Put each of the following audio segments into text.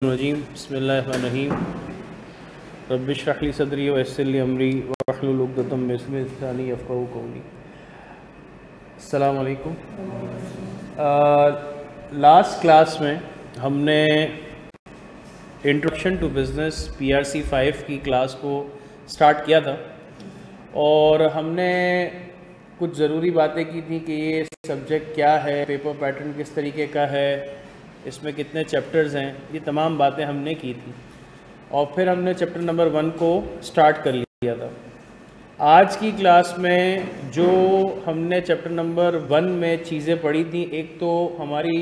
रजीम बिस्मिल्लाहिर्रहमानिर्रहीम रब्बिश रह ली सदरी व यस्सिर ली अमरी वहलुल उक़दतम मिन लिसानी यफ़क़हू क़ौली। अस्सलाम वालेकुम। लास्ट क्लास में हमने इंट्रोडक्शन टू बिज़नेस PRC 5 की क्लास को स्टार्ट किया था और हमने कुछ ज़रूरी बातें की थी कि ये सब्जेक्ट क्या है, पेपर पैटर्न किस तरीके का है, इसमें कितने चैप्टर्स हैं, ये तमाम बातें हमने की थी और फिर हमने चैप्टर नंबर 1 को स्टार्ट कर लिया था। आज की क्लास में जो हमने चैप्टर नंबर 1 में चीज़ें पढ़ी थी, एक तो हमारी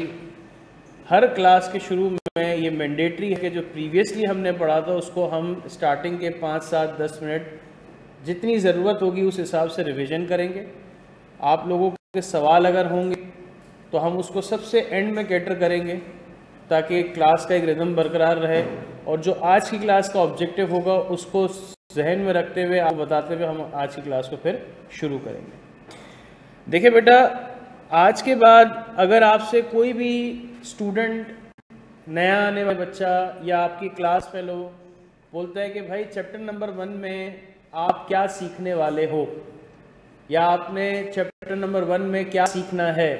हर क्लास के शुरू में ये मैंडेटरी है कि जो प्रीवियसली हमने पढ़ा था उसको हम स्टार्टिंग के 5, 7, 10 मिनट जितनी ज़रूरत होगी उस हिसाब से रिवीजन करेंगे। आप लोगों के सवाल अगर होंगे तो हम उसको सबसे एंड में कैटर करेंगे ताकि क्लास का एक रिदम बरकरार रहे और जो आज की क्लास का ऑब्जेक्टिव होगा उसको जहन में रखते हुए आप बताते हुए हम आज की क्लास को फिर शुरू करेंगे। देखिए बेटा, आज के बाद अगर आपसे कोई भी स्टूडेंट, नया आने वाला बच्चा या आपकी क्लास फेलो बोलता है कि भाई चैप्टर नंबर 1 में आप क्या सीखने वाले हो या आपने चैप्टर नंबर 1 में क्या सीखना है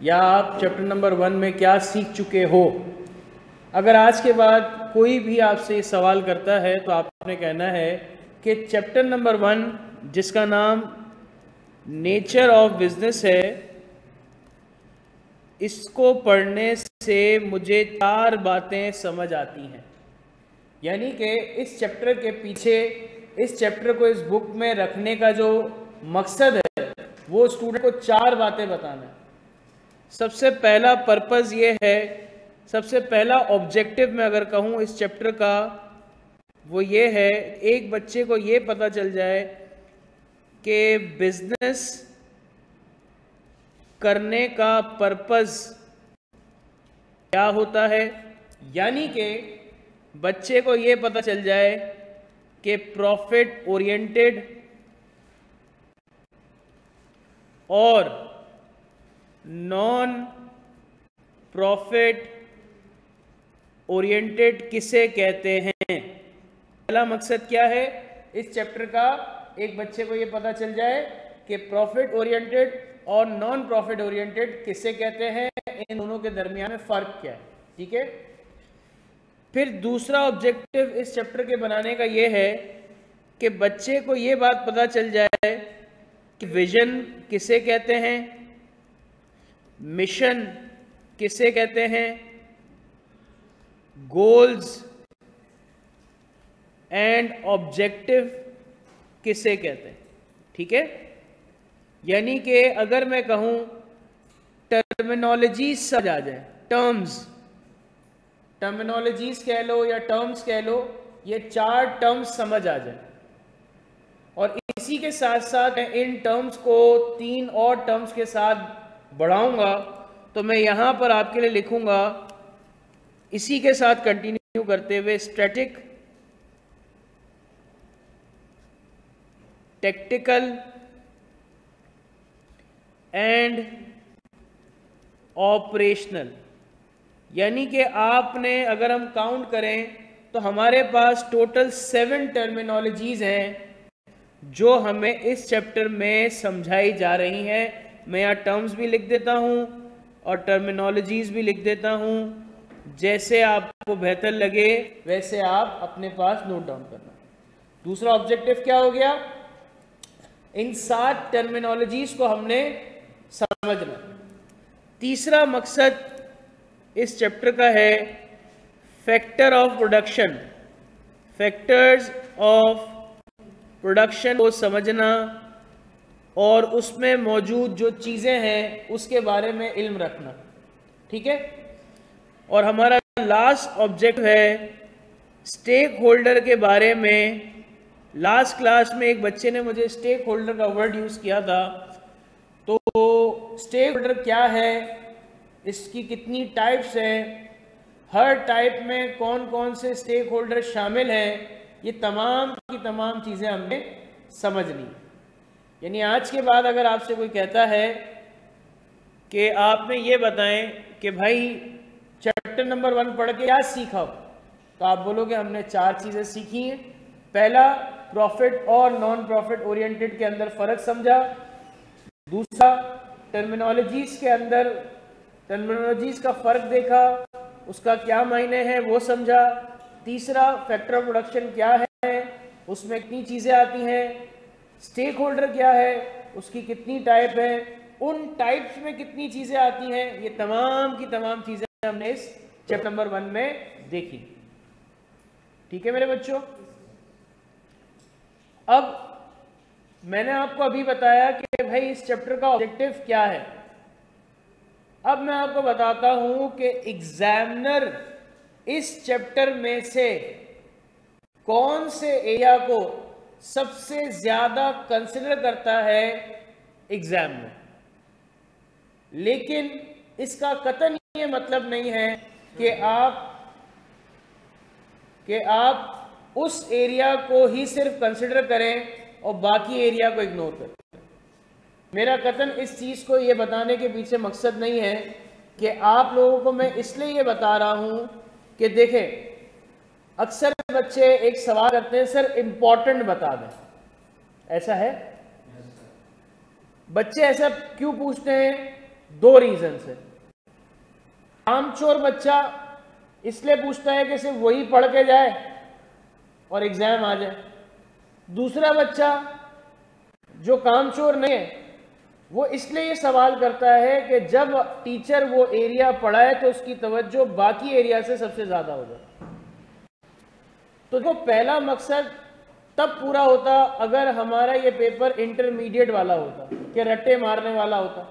या आप चैप्टर नंबर 1 में क्या सीख चुके हो, अगर आज के बाद कोई भी आपसे सवाल करता है तो आपने कहना है कि चैप्टर नंबर 1 जिसका नाम नेचर ऑफ बिजनेस है, इसको पढ़ने से मुझे 4 बातें समझ आती हैं। यानी कि इस चैप्टर के पीछे, इस चैप्टर को इस बुक में रखने का जो मकसद है वो स्टूडेंट को 4 बातें बताना है। सबसे पहला पर्पस ये है, सबसे पहला ऑब्जेक्टिव मैं अगर कहूँ इस चैप्टर का, वो ये है एक बच्चे को ये पता चल जाए कि बिजनेस करने का पर्पस क्या होता है। यानी कि बच्चे को ये पता चल जाए कि प्रॉफिट ओरिएंटेड और नॉन प्रॉफिट ओरिएंटेड किसे कहते हैं। पहला मकसद क्या है इस चैप्टर का, एक बच्चे को ये पता चल जाए कि प्रॉफिट ओरिएंटेड और नॉन प्रॉफिट ओरिएंटेड किसे कहते हैं, इन दोनों के दरमियान में फ़र्क क्या है। ठीक है। फिर दूसरा ऑब्जेक्टिव इस चैप्टर के बनाने का ये है कि बच्चे को ये बात पता चल जाए कि विजन किसे कहते हैं, मिशन किसे कहते हैं, गोल्स एंड ऑब्जेक्टिव किसे कहते हैं। ठीक है। यानी कि अगर मैं कहूं टर्मिनोलॉजी समझ आ जाए, टर्मिनोलॉजीज कह लो या टर्म्स कह लो, ये 4 टर्म्स समझ आ जाए और इसी के साथ साथ मैं इन टर्म्स को 3 और टर्म्स के साथ बढ़ाऊंगा तो मैं यहां पर आपके लिए लिखूंगा, इसी के साथ कंटिन्यू करते हुए, स्ट्रेटिक, टेक्टिकल एंड ऑपरेशनल। यानी कि आपने अगर हम काउंट करें तो हमारे पास टोटल 7 टर्मिनोलॉजीज हैं जो हमें इस चैप्टर में समझाई जा रही हैं। मैं यहाँ टर्म्स भी लिख देता हूँ और टर्मिनोलॉजीज भी लिख देता हूँ, जैसे आपको बेहतर लगे वैसे आप अपने पास नोट डाउन करना। दूसरा ऑब्जेक्टिव क्या हो गया, इन 7 टर्मिनोलॉजीज को हमने समझना। तीसरा मकसद इस चैप्टर का है factor of production, factors of production को समझना और उसमें मौजूद जो चीज़ें हैं उसके बारे में इल्म रखना। ठीक है। और हमारा लास्ट ऑब्जेक्टिव है स्टेक होल्डर के बारे में। लास्ट क्लास में एक बच्चे ने मुझे स्टेक होल्डर का वर्ड यूज़ किया था, तो स्टेक होल्डर क्या है, इसकी कितनी टाइप्स हैं, हर टाइप में कौन कौन से स्टेक होल्डर शामिल हैं, ये तमाम की तमाम चीज़ें हमने समझनी। यानी आज के बाद अगर आपसे कोई कहता है कि आपने ये बताएं कि भाई चैप्टर नंबर 1 पढ़ के क्या सीखा? तो आप बोलोगे हमने 4 चीजें सीखी हैं। पहला, प्रॉफिट और नॉन प्रॉफिट ओरिएंटेड के अंदर फर्क समझा। दूसरा, टर्मिनोलॉजीज के अंदर टर्मिनोलॉजीज का फर्क देखा, उसका क्या मायने हैं वो समझा। तीसरा, फैक्टर ऑफ प्रोडक्शन क्या है, उसमें कितनी चीजें आती हैं। स्टेक होल्डर क्या है, उसकी कितनी टाइप है, उन टाइप्स में कितनी चीजें आती हैं। ये तमाम की तमाम चीजें हमने इस चैप्टर नंबर 1 में देखी। ठीक है मेरे बच्चों। अब मैंने आपको अभी बताया कि भाई इस चैप्टर का ऑब्जेक्टिव क्या है। अब मैं आपको बताता हूं कि एग्जामिनर इस चैप्टर में से कौन से एरिया को सबसे ज्यादा कंसिडर करता है एग्जाम में। लेकिन इसका कतई ये मतलब नहीं है कि आप उस एरिया को ही सिर्फ कंसिडर करें और बाकी एरिया को इग्नोर करें। मेरा कतन इस चीज को ये बताने के पीछे मकसद नहीं है कि आप लोगों को मैं इसलिए ये बता रहा हूं कि देखें, अक्सर बच्चे एक सवाल करते हैं, सर इंपॉर्टेंट बता दें। ऐसा है? बच्चे ऐसा क्यों पूछते हैं? 2 रीजन से। कामचोर बच्चा इसलिए पूछता है कि सिर्फ वही पढ़ के जाए और एग्जाम आ जाए। दूसरा बच्चा जो कामचोर नहीं है वो इसलिए ये सवाल करता है कि जब टीचर वो एरिया पढ़ाए तो उसकी तवज्जो बाकी एरिया से सबसे ज्यादा हो जाए। तो जो पहला मकसद तब पूरा होता अगर हमारा ये पेपर इंटरमीडिएट वाला होता, कि रट्टे मारने वाला होता।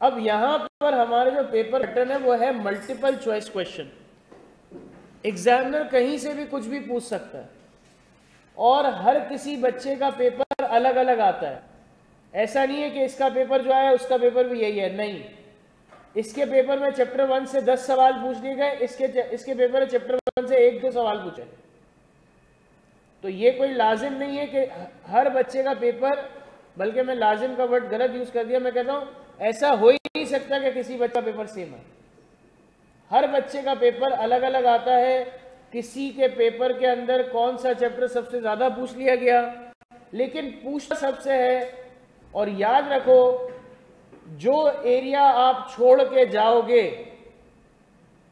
अब यहां पर हमारा जो पेपर पैटर्न है वो है मल्टीपल चॉइस क्वेश्चन। एग्जामिनर कहीं से भी कुछ भी पूछ सकता है और हर किसी बच्चे का पेपर अलग अलग आता है। ऐसा नहीं है कि इसका पेपर जो आया उसका पेपर भी यही है, नहीं। इसके पेपर में चैप्टर 1 से 10 सवाल पूछ लिए गए, इसके पेपर में चैप्टर 1 से 1-2 सवाल पूछे। तो ये कोई लाजिम नहीं है कि हर बच्चे का पेपर, बल्कि मैं लाजिम का वर्ड गलत यूज कर दिया, मैं कहता हूं ऐसा हो ही नहीं सकता कि किसी बच्चा पेपर सेम है। हर बच्चे का पेपर अलग अलग आता है। किसी के पेपर के अंदर कौन सा चैप्टर सबसे ज्यादा पूछ लिया गया, लेकिन पूछना सबसे है। और याद रखो, जो एरिया आप छोड़ के जाओगे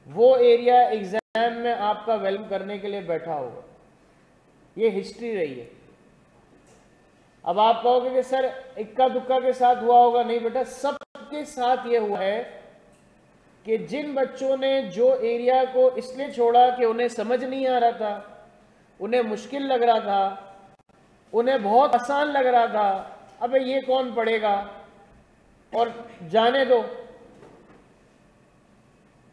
वो एरिया एग्जाम में आपका वेलकम करने के लिए बैठा होगा। ये हिस्ट्री रही है। अब आप कहोगे कि सर इक्का दुक्का के साथ हुआ होगा। नहीं बेटा, सबके साथ ये हुआ है कि जिन बच्चों ने जो एरिया को इसलिए छोड़ा कि उन्हें समझ नहीं आ रहा था, उन्हें मुश्किल लग रहा था, उन्हें बहुत आसान लग रहा था, अबे ये कौन पढ़ेगा और जाने दो,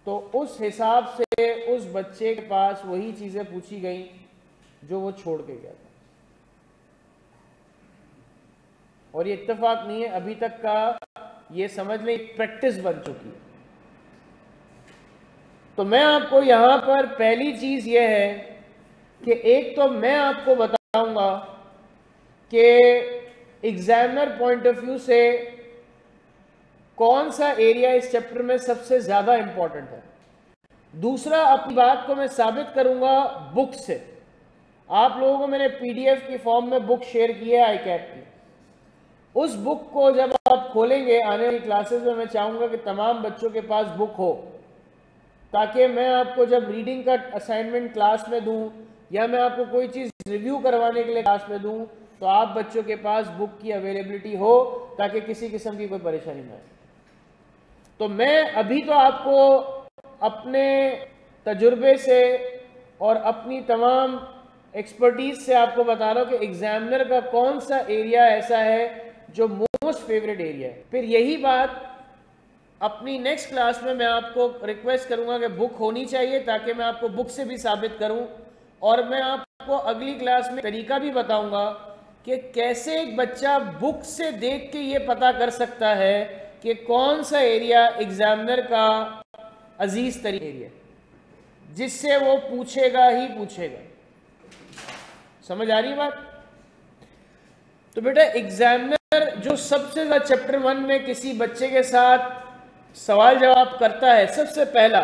तो उस हिसाब से उस बच्चे के पास वही चीजें पूछी गई जो वो छोड़ के गया था। और ये इत्तेफाक नहीं है, अभी तक का ये समझ लें प्रैक्टिस बन चुकी है। तो मैं आपको यहां पर पहली चीज ये है कि एक तो मैं आपको बताऊंगा कि एग्जामिनर पॉइंट ऑफ व्यू से कौन सा एरिया इस चैप्टर में सबसे ज्यादा इंपॉर्टेंट है। दूसरा, अपनी बात को मैं साबित करूंगा बुक से। आप लोगों को मैंने पीडीएफ की फॉर्म में बुक शेयर की है ICAT की। उस बुक को जब आप खोलेंगे आने वाली क्लासेस में, मैं चाहूंगा कि तमाम बच्चों के पास बुक हो, ताकि मैं आपको जब रीडिंग का असाइनमेंट क्लास में दूं या मैं आपको कोई चीज रिव्यू करवाने के लिए क्लास में दूं तो आप बच्चों के पास बुक की अवेलेबिलिटी हो, ताकि किसी किस्म की कोई परेशानी ना आए। तो मैं अभी तो आपको अपने तजुर्बे से और अपनी तमाम एक्सपर्टीज से आपको बता रहा हूं कि एग्जामिनर का कौन सा एरिया ऐसा है जो मोस्ट फेवरेट एरिया है। फिर यही बात अपनी नेक्स्ट क्लास में मैं आपको रिक्वेस्ट करूंगा कि बुक होनी चाहिए, ताकि मैं आपको बुक से भी साबित करूं। और मैं आपको अगली क्लास में तरीका भी बताऊंगा कि कैसे एक बच्चा बुक से देख के ये पता कर सकता है कि कौन सा एरिया एग्जामिनर का अजीज तरीन एरिया, जिससे वो पूछेगा ही पूछेगा। समझ आ रही बात? तो बेटा, एग्जामिनर जो सबसे ज्यादा चैप्टर 1 में किसी बच्चे के साथ सवाल जवाब करता है, सबसे पहला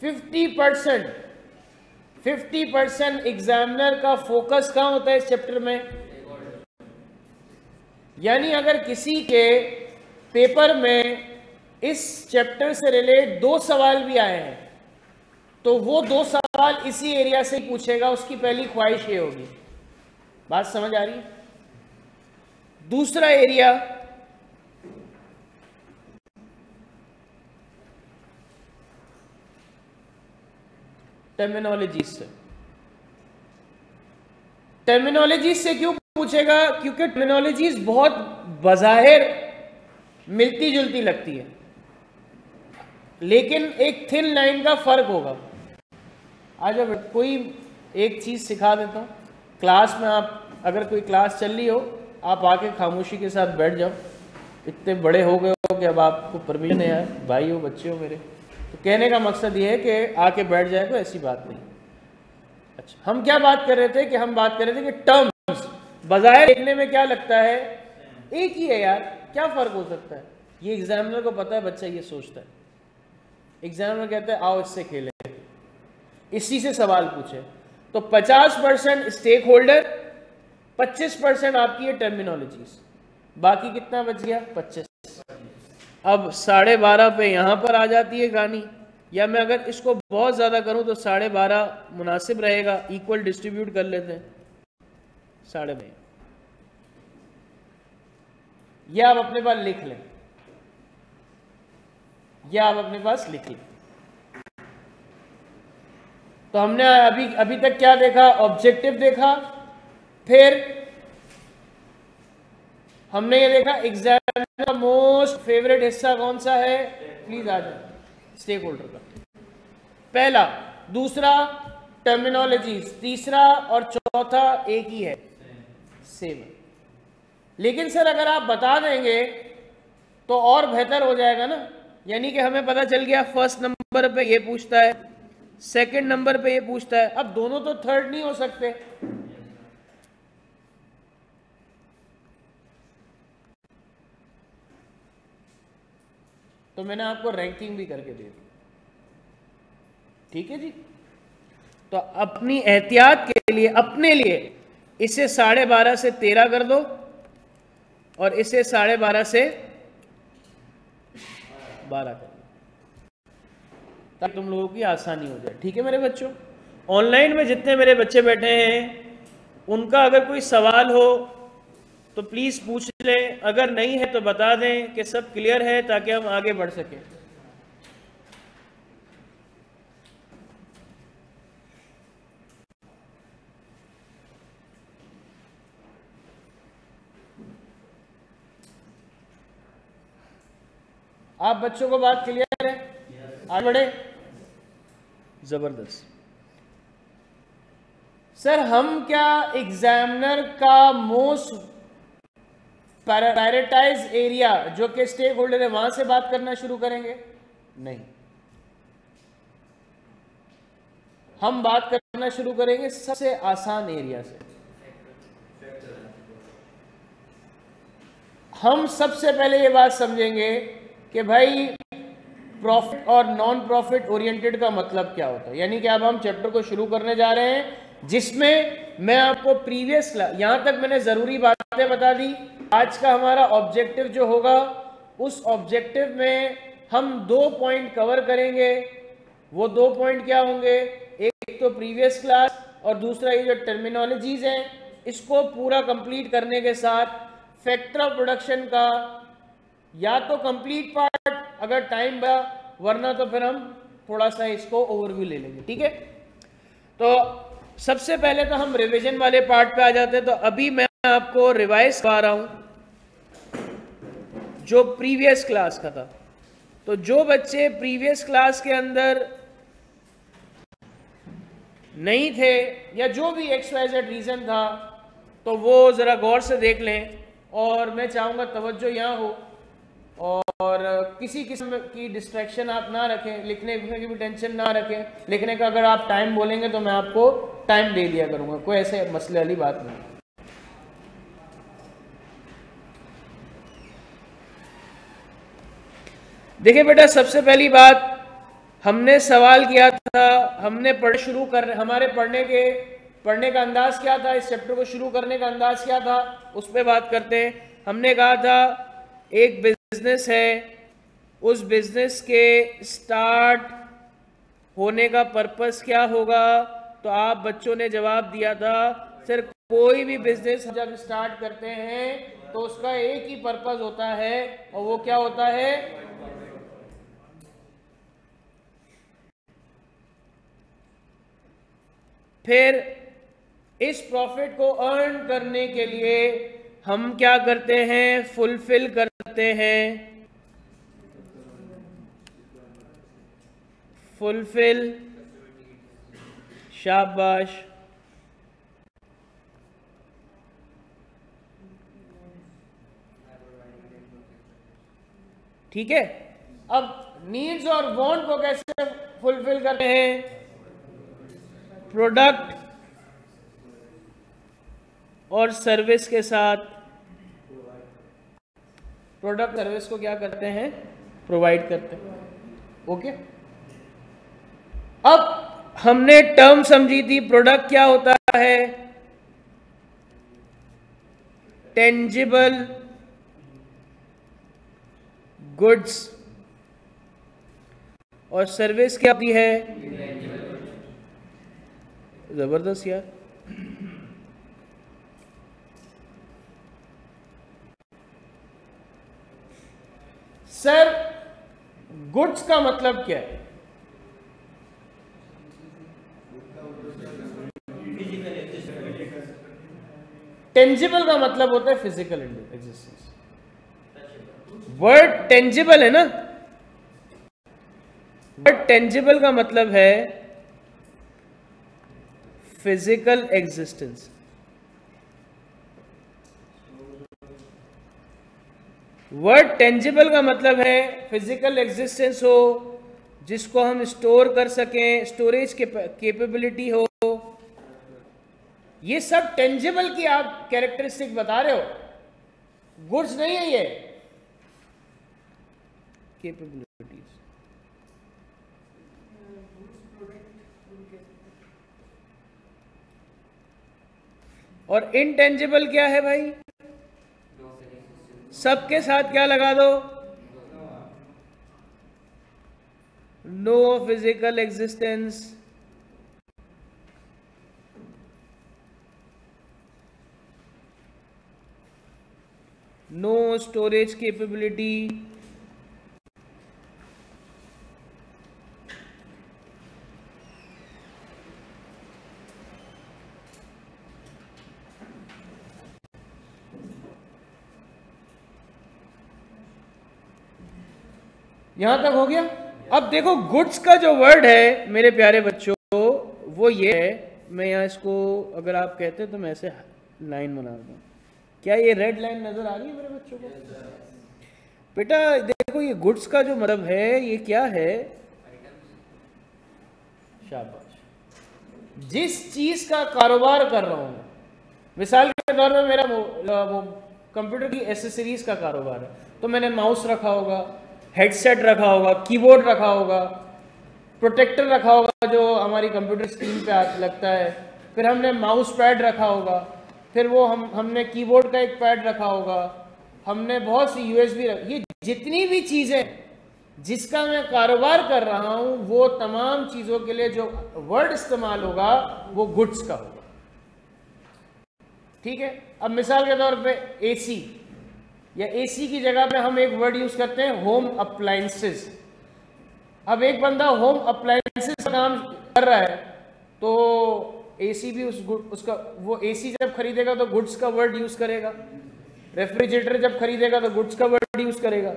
50% एग्जामिनर का फोकस कहाँ होता है इस चैप्टर में? यानी अगर किसी के पेपर में इस चैप्टर से रिलेटेड 2 सवाल भी आए हैं तो वो 2 सवाल इसी एरिया से ही पूछेगा, उसकी पहली ख्वाहिश ये होगी। बात समझ आ रही है? दूसरा एरिया टर्मिनोलॉजी से। टर्मिनोलॉजी से क्यों पूछेगा? क्योंकि टर्मिनोलॉजीज बहुत बज़ाहिर मिलती जुलती लगती है, लेकिन एक थिन लाइन का फर्क होगा। आज अब कोई एक चीज सिखा देता हूं, क्लास में आप अगर कोई क्लास चल रही हो, आप आके खामोशी के साथ बैठ जाओ। इतने बड़े हो गए हो कि अब आपको परमिशन है यार, भाई हो, बच्चे हो मेरे, तो कहने का मकसद ये है कि आके बैठ जाए, कोई ऐसी बात नहीं। अच्छा, हम क्या बात कर रहे थे कि हम बात कर रहे थे कि टर्म्स बज़ाहिर देखने में क्या लगता है, एक ही है यार, क्या फ़र्क हो सकता है? ये एग्जामिनर को पता है, बच्चा ये सोचता है। एग्जामिनर कहता है आओ इससे खेलें, इसी से सवाल पूछे। तो 50% स्टेक होल्डर, 25% आपकी है टर्मिनोलॉजीज, बाकी कितना बच गया? 25। अब 12.5 पे यहाँ पर आ जाती है कहानी, या मैं अगर इसको बहुत ज़्यादा करूँ तो 12.5 मुनासिब रहेगा, इक्वल डिस्ट्रीब्यूट कर लेते हैं 12.5। यह आप अपने पास लिख लें, यह आप अपने पास लिख लें। तो हमने अभी तक क्या देखा? ऑब्जेक्टिव देखा, फिर हमने ये देखा एग्जाम का मोस्ट फेवरेट हिस्सा कौन सा है? प्लीज आ जाओ, स्टेक होल्डर का पहला, दूसरा टर्मिनोलॉजीज, तीसरा और चौथा एक ही है, सेम। लेकिन सर अगर आप बता देंगे तो और बेहतर हो जाएगा ना, यानी कि हमें पता चल गया फर्स्ट नंबर पे ये पूछता है, सेकंड नंबर पे ये पूछता है। अब दोनों तो थर्ड नहीं हो सकते, तो मैंने आपको रैंकिंग भी करके दे दी, ठीक है जी। तो अपनी एहतियात के लिए, अपने लिए इसे 12.5 से 13 कर दो और इसे 12.5 से 12 कर दो, ताकि तुम लोगों की आसानी हो जाए। ठीक है मेरे बच्चों, ऑनलाइन में जितने मेरे बच्चे बैठे हैं उनका अगर कोई सवाल हो तो प्लीज पूछ लें, अगर नहीं है तो बता दें कि सब क्लियर है, ताकि हम आगे बढ़ सकें। आप बच्चों को बात क्लियर है? आगे बढ़े। जबरदस्त। सर हम क्या एग्जामिनर का मोस्ट प्रायोरिटाइज एरिया जो कि स्टेक होल्डर है वहां से बात करना शुरू करेंगे? नहीं, हम बात करना शुरू करेंगे सबसे आसान एरिया से। हम सबसे पहले ये बात समझेंगे कि भाई प्रॉफिट और नॉन प्रॉफिट ओरिएंटेड का मतलब क्या होता है। यानी कि अब हम चैप्टर को शुरू करने जा रहे हैं जिसमें मैं आपको प्रीवियस क्लास, यहां तक मैंने जरूरी बातें बता दी। आज का हमारा ऑब्जेक्टिव जो होगा, उस ऑब्जेक्टिव में हम 2 पॉइंट कवर करेंगे। वो 2 पॉइंट क्या होंगे? एक तो प्रीवियस क्लास और दूसरा ये जो टर्मिनोलॉजीज हैं, इसको पूरा कंप्लीट करने के साथ फैक्टर ऑफ प्रोडक्शन का या तो कंप्लीट पार्ट अगर टाइम बा, वरना तो फिर हम थोड़ा सा इसको ओवरव्यू ले लेंगे। ठीक है, तो सबसे पहले तो हम रिवीजन वाले पार्ट पे आ जाते हैं। तो अभी मैं आपको रिवाइज करवा रहा हूं जो प्रीवियस क्लास का था। तो जो बच्चे प्रीवियस क्लास के अंदर नहीं थे या जो भी XYZ रीजन था, तो वो जरा गौर से देख लें। और मैं चाहूंगा तवज्जो यहाँ हो और किसी किस्म की डिस्ट्रैक्शन आप ना रखें, लिखने की भी टेंशन ना रखें। लिखने का अगर आप टाइम बोलेंगे तो मैं आपको टाइम दे दिया करूंगा, कोई ऐसे मसले वाली बात नहीं। देखिए बेटा, सबसे पहली बात हमने सवाल किया था, हमने हमारे पढ़ने का अंदाज क्या था, इस चैप्टर को शुरू करने का अंदाज क्या था, उस पर बात करते हैं। हमने कहा था एक बिजनेस है, उस बिजनेस के स्टार्ट होने का पर्पस क्या होगा, तो आप बच्चों ने जवाब दिया था सर कोई भी बिजनेस जब स्टार्ट करते हैं तो उसका एक ही पर्पस होता है, और वो क्या होता है, फिर इस प्रॉफिट को अर्न करने के लिए हम क्या करते हैं, फुलफिल करते हैं, फुलफिल, शाबाश, ठीक है। अब नीड्स और वांट को कैसे फुलफिल करते हैं, प्रोडक्ट और सर्विस के साथ, प्रोडक्ट सर्विस को क्या करते हैं, प्रोवाइड करते हैं। ओके, अब हमने टर्म समझी थी, प्रोडक्ट क्या होता है, टेंजिबल गुड्स, और सर्विस क्या होती है, जबरदस्त यार, सर गुड्स का मतलब क्या है, टेंजिबल का मतलब होता है फिजिकल एग्जिस्टेंस। वर्ड टेंजिबल है ना, वर्ड टेंजिबल का मतलब है फिजिकल एग्जिस्टेंस। वर्ड टेंजिबल का मतलब है फिजिकल एग्जिस्टेंस हो, जिसको हम स्टोर कर सकें, स्टोरेज कैपेबिलिटी हो, ये सब टेंजिबल की आप कैरेक्टरिस्टिक बता रहे हो, गुड्स नहीं है ये, कैपेबिलिटीज। और इनटेंजिबल क्या है भाई, सबके साथ क्या लगा दो, no physical existence, no storage capability, यहां तक हो गया। अब देखो गुड्स का जो वर्ड है मेरे प्यारे बच्चों, वो ये है, मैं यहां इसको अगर आप कहते तो मैं ऐसे लाइन बना दूं, क्या ये रेड लाइन नजर आ रही है मेरे बच्चों को? बेटा देखो ये गुड्स का जो मतलब है ये क्या है, शाबाश, जिस चीज का कारोबार कर रहा हूं, मिसाल के तौर पे मेरा कंप्यूटर की एसेसरीज का कारोबार है, तो मैंने माउस रखा होगा, हेडसेट रखा होगा, कीबोर्ड रखा होगा, प्रोटेक्टर रखा होगा जो हमारी कंप्यूटर स्क्रीन पे लगता है, फिर हमने माउस पैड रखा होगा, फिर वो हमने कीबोर्ड का एक पैड रखा होगा, हमने बहुत सी यूएसबी ये जितनी भी चीज़ें जिसका मैं कारोबार कर रहा हूं, वो तमाम चीज़ों के लिए जो वर्ड इस्तेमाल होगा वो गुड्स का होगा। ठीक है, अब मिसाल के तौर पे एसी, या एसी की जगह पे हम एक वर्ड यूज करते हैं होम अप्लायंसेस। अब एक बंदा होम अप्लायंसेस का काम कर रहा है, तो एसी भी उसका वो एसी जब खरीदेगा तो गुड्स का वर्ड यूज करेगा, रेफ्रिजरेटर जब खरीदेगा तो गुड्स का वर्ड यूज करेगा,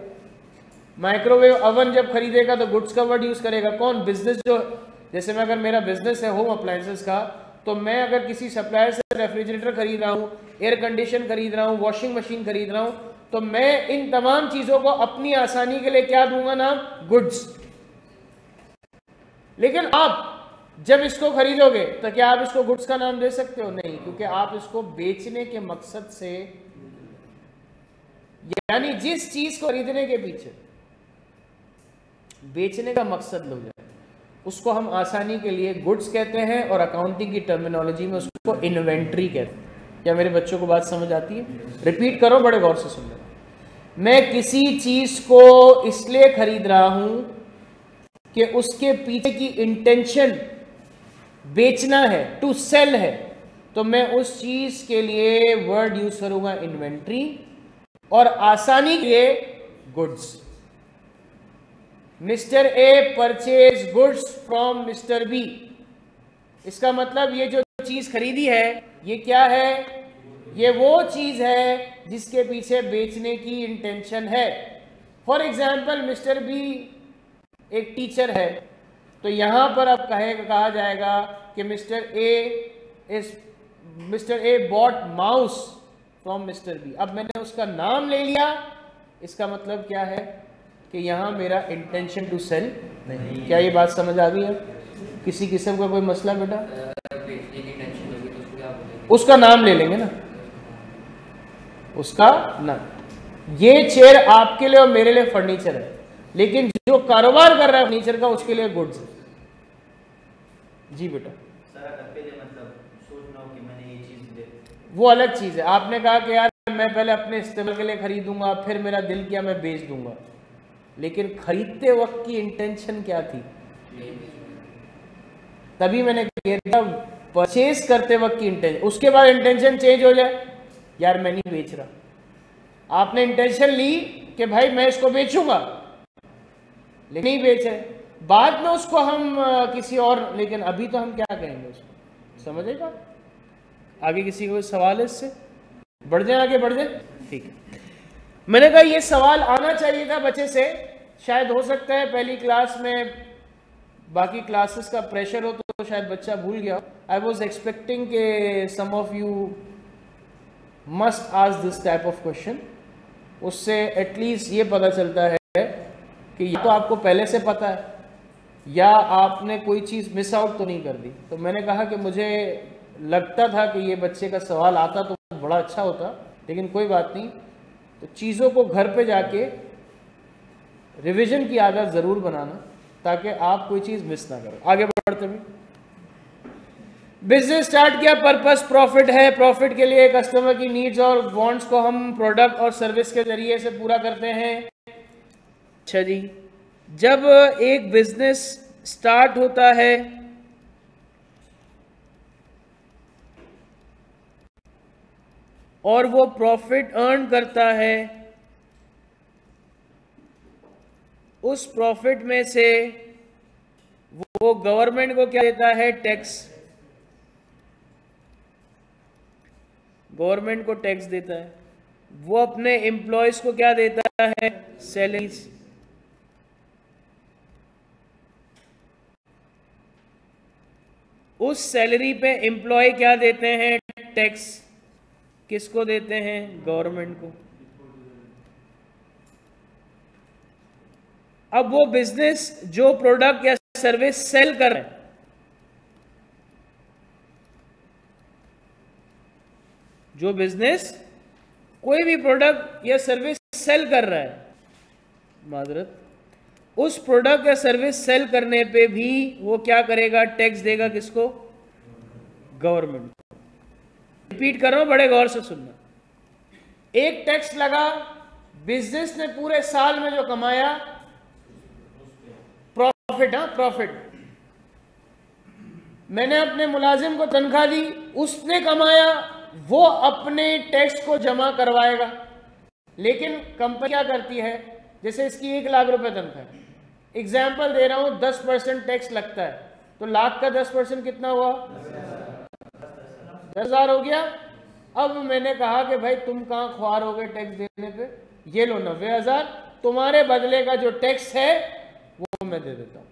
माइक्रोवेव ओवन जब खरीदेगा तो गुड्स का वर्ड यूज करेगा। कौन? बिजनेस जो, जैसे मैं अगर मेरा बिजनेस है होम अप्लायंसेस का, तो मैं अगर किसी सप्लायर से रेफ्रिजरेटर खरीद रहा हूँ, एयर कंडीशन खरीद रहा हूँ, वॉशिंग मशीन खरीद रहा हूँ, तो मैं इन तमाम चीजों को अपनी आसानी के लिए क्या दूंगा नाम? गुड्स। लेकिन आप जब इसको खरीदोगे तो क्या आप इसको गुड्स का नाम दे सकते हो? नहीं, क्योंकि आप इसको बेचने के मकसद से, यानी जिस चीज को खरीदने के पीछे बेचने का मकसद लोग है, उसको हम आसानी के लिए गुड्स कहते हैं और अकाउंटिंग की टर्मिनोलॉजी में उसको इन्वेंट्री कहते हैं। क्या मेरे बच्चों को बात समझ आती है? रिपीट करो, बड़े गौर से सुन लेना। मैं किसी चीज को इसलिए खरीद रहा हूं कि उसके पीछे की इंटेंशन बेचना है, टू सेल है, तो मैं उस चीज के लिए वर्ड यूज करूंगा इन्वेंट्री, और आसानी के लिए goods. Mister A purchase goods from mister B, इसका मतलब ये जो चीज खरीदी है ये क्या है? ये वो चीज है जिसके पीछे बेचने की इंटेंशन है। फॉर एग्जाम्पल मिस्टर बी एक टीचर है, तो यहां पर अब कहा जाएगा कि mister A bought mouse from mister B. अब मैंने उसका नाम ले लिया, इसका मतलब क्या है कि यहां मेरा इंटेंशन टू सेल नहीं। क्या ये बात समझ आ गई है? किसी किस्म का कोई मसला बेटा? उसका नाम ले लेंगे ना, उसका नाम। ये चेयर आपके लिए और मेरे लिए फर्नीचर है, लेकिन जो कारोबार कर रहा है फर्नीचर का उसके लिए गुड्स है। जी बेटा, वो अलग चीज है। आपने कहा कि यार मैं पहले अपने इस्तेमाल के लिए खरीदूंगा, फिर मेरा दिल किया मैं बेच दूंगा, लेकिन खरीदते वक्त की इंटेंशन क्या थी? तभी मैंने कहा परचेज करते वक्त की इंटेंशन, उसके बाद इंटेंशन चेंज हो जाए, यार मैं नहीं बेच रहा। आपने इंटेंशन ली कि भाई मैं इसको बेचूंगा, लेकिन नहीं बेच रहे, बाद में उसको हम किसी और, लेकिन अभी तो हम क्या कहेंगे उसको? समझेगा? आगे किसी को कोई सवाल है इससे? बढ़ जाए, आगे बढ़ जाए, ठीक है। मैंने कहा ये सवाल आना चाहिए था बच्चे से, शायद हो सकता है पहली क्लास में बाकी क्लासेस का प्रेशर हो तो शायद बच्चा भूल गया। आई वॉज एक्सपेक्टिंग के some of you must ask this type of question. उससे एटलीस्ट ये पता चलता है कि या तो आपको पहले से पता है या आपने कोई चीज़ मिस आउट तो नहीं कर दी। तो मैंने कहा कि मुझे लगता था कि ये बच्चे का सवाल आता तो बड़ा अच्छा होता, लेकिन कोई बात नहीं। तो चीज़ों को घर पे जाके रिवीजन की आदत ज़रूर बनाना, ताकि आप कोई चीज़ मिस ना करो। आगे बढ़ते हुए, बिजनेस स्टार्ट किया, पर्पस प्रॉफिट है। प्रॉफिट के लिए कस्टमर की नीड्स और वांट्स को हम प्रोडक्ट और सर्विस के जरिए से पूरा करते हैं। अच्छा जी, जब एक बिजनेस स्टार्ट होता है और वो प्रॉफिट अर्न करता है, उस प्रॉफिट में से वो गवर्नमेंट को क्या देता है? टैक्स। गवर्नमेंट को टैक्स देता है। वो अपने एम्प्लॉयज को क्या देता है? सैलरीज। उस सैलरी पे एम्प्लॉय क्या देते हैं? टैक्स। किसको देते हैं? गवर्नमेंट को। अब वो बिजनेस जो प्रोडक्ट या सर्विस सेल कर रहे हैं, जो बिजनेस कोई भी प्रोडक्ट या सर्विस सेल कर रहा है, माजरत, उस प्रोडक्ट या सर्विस सेल करने पे भी वो क्या करेगा? टैक्स देगा। किसको? गवर्नमेंट को। रिपीट कर रहा हूं, बड़े गौर से सुनना। एक टैक्स लगा, बिजनेस ने पूरे साल में जो कमाया, प्रॉफिट, हाँ प्रॉफिट, मैंने अपने मुलाजिम को तनख्वाह दी, उसने कमाया, वो अपने टैक्स को जमा करवाएगा। लेकिन कंपनी क्या करती है? जैसे इसकी 1 लाख रुपए तनख्वाह है, एग्जाम्पल दे रहा हूं, 10% टैक्स लगता है, तो लाख का 10% कितना हुआ? 10,000 हो गया। अब मैंने कहा कि भाई तुम कहां ख्वार हो गए टैक्स देने पे, ये लो 90,000, तुम्हारे बदले का जो टैक्स है वो मैं दे देता हूं।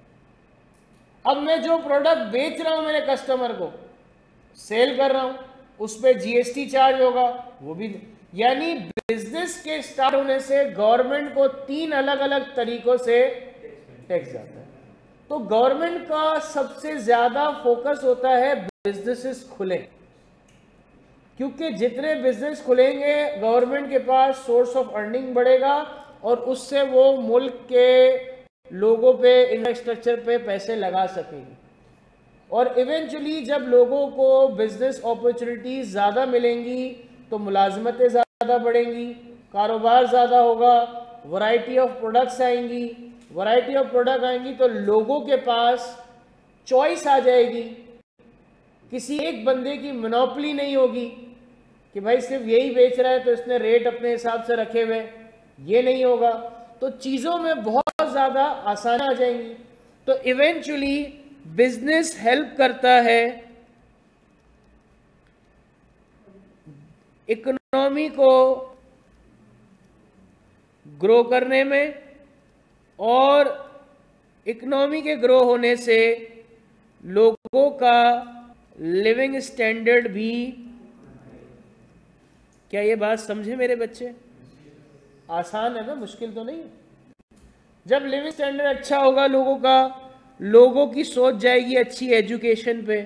अब मैं जो प्रोडक्ट बेच रहा हूं मेरे कस्टमर को, सेल कर रहा हूं, उस पर जीएसटी चार्ज होगा, वो भी। यानी बिजनेस के स्टार्ट होने से गवर्नमेंट को 3 अलग अलग तरीकों से टैक्स जाता है। तो गवर्नमेंट का सबसे ज्यादा फोकस होता है बिजनेसेस खुले, क्योंकि जितने बिजनेस खुलेंगे गवर्नमेंट के पास सोर्स ऑफ अर्निंग बढ़ेगा और उससे वो मुल्क के लोगों पे, इंफ्रास्ट्रक्चर पे पैसे लगा सकेगी। और इवेंचुअली जब लोगों को बिजनेस अपॉर्चुनिटीज ज़्यादा मिलेंगी तो मुलाजमतें ज़्यादा बढ़ेंगी, कारोबार ज़्यादा होगा, वैरायटी ऑफ प्रोडक्ट्स आएंगी, वैरायटी ऑफ प्रोडक्ट आएंगी तो लोगों के पास चॉइस आ जाएगी। किसी एक बंदे की मोनोपोली नहीं होगी कि भाई सिर्फ यही बेच रहा है तो इसने रेट अपने हिसाब से रखे हुए, ये नहीं होगा। तो चीज़ों में बहुत ज़्यादा आसानी आ जाएंगी। तो इवेंचुअली बिजनेस हेल्प करता है इकोनॉमी को ग्रो करने में, और इकोनॉमी के ग्रो होने से लोगों का लिविंग स्टैंडर्ड भी, क्या ये बात समझे मेरे बच्चे? आसान है ना, मुश्किल तो नहीं। जब लिविंग स्टैंडर्ड अच्छा होगा लोगों का, लोगों की सोच जाएगी अच्छी एजुकेशन पे,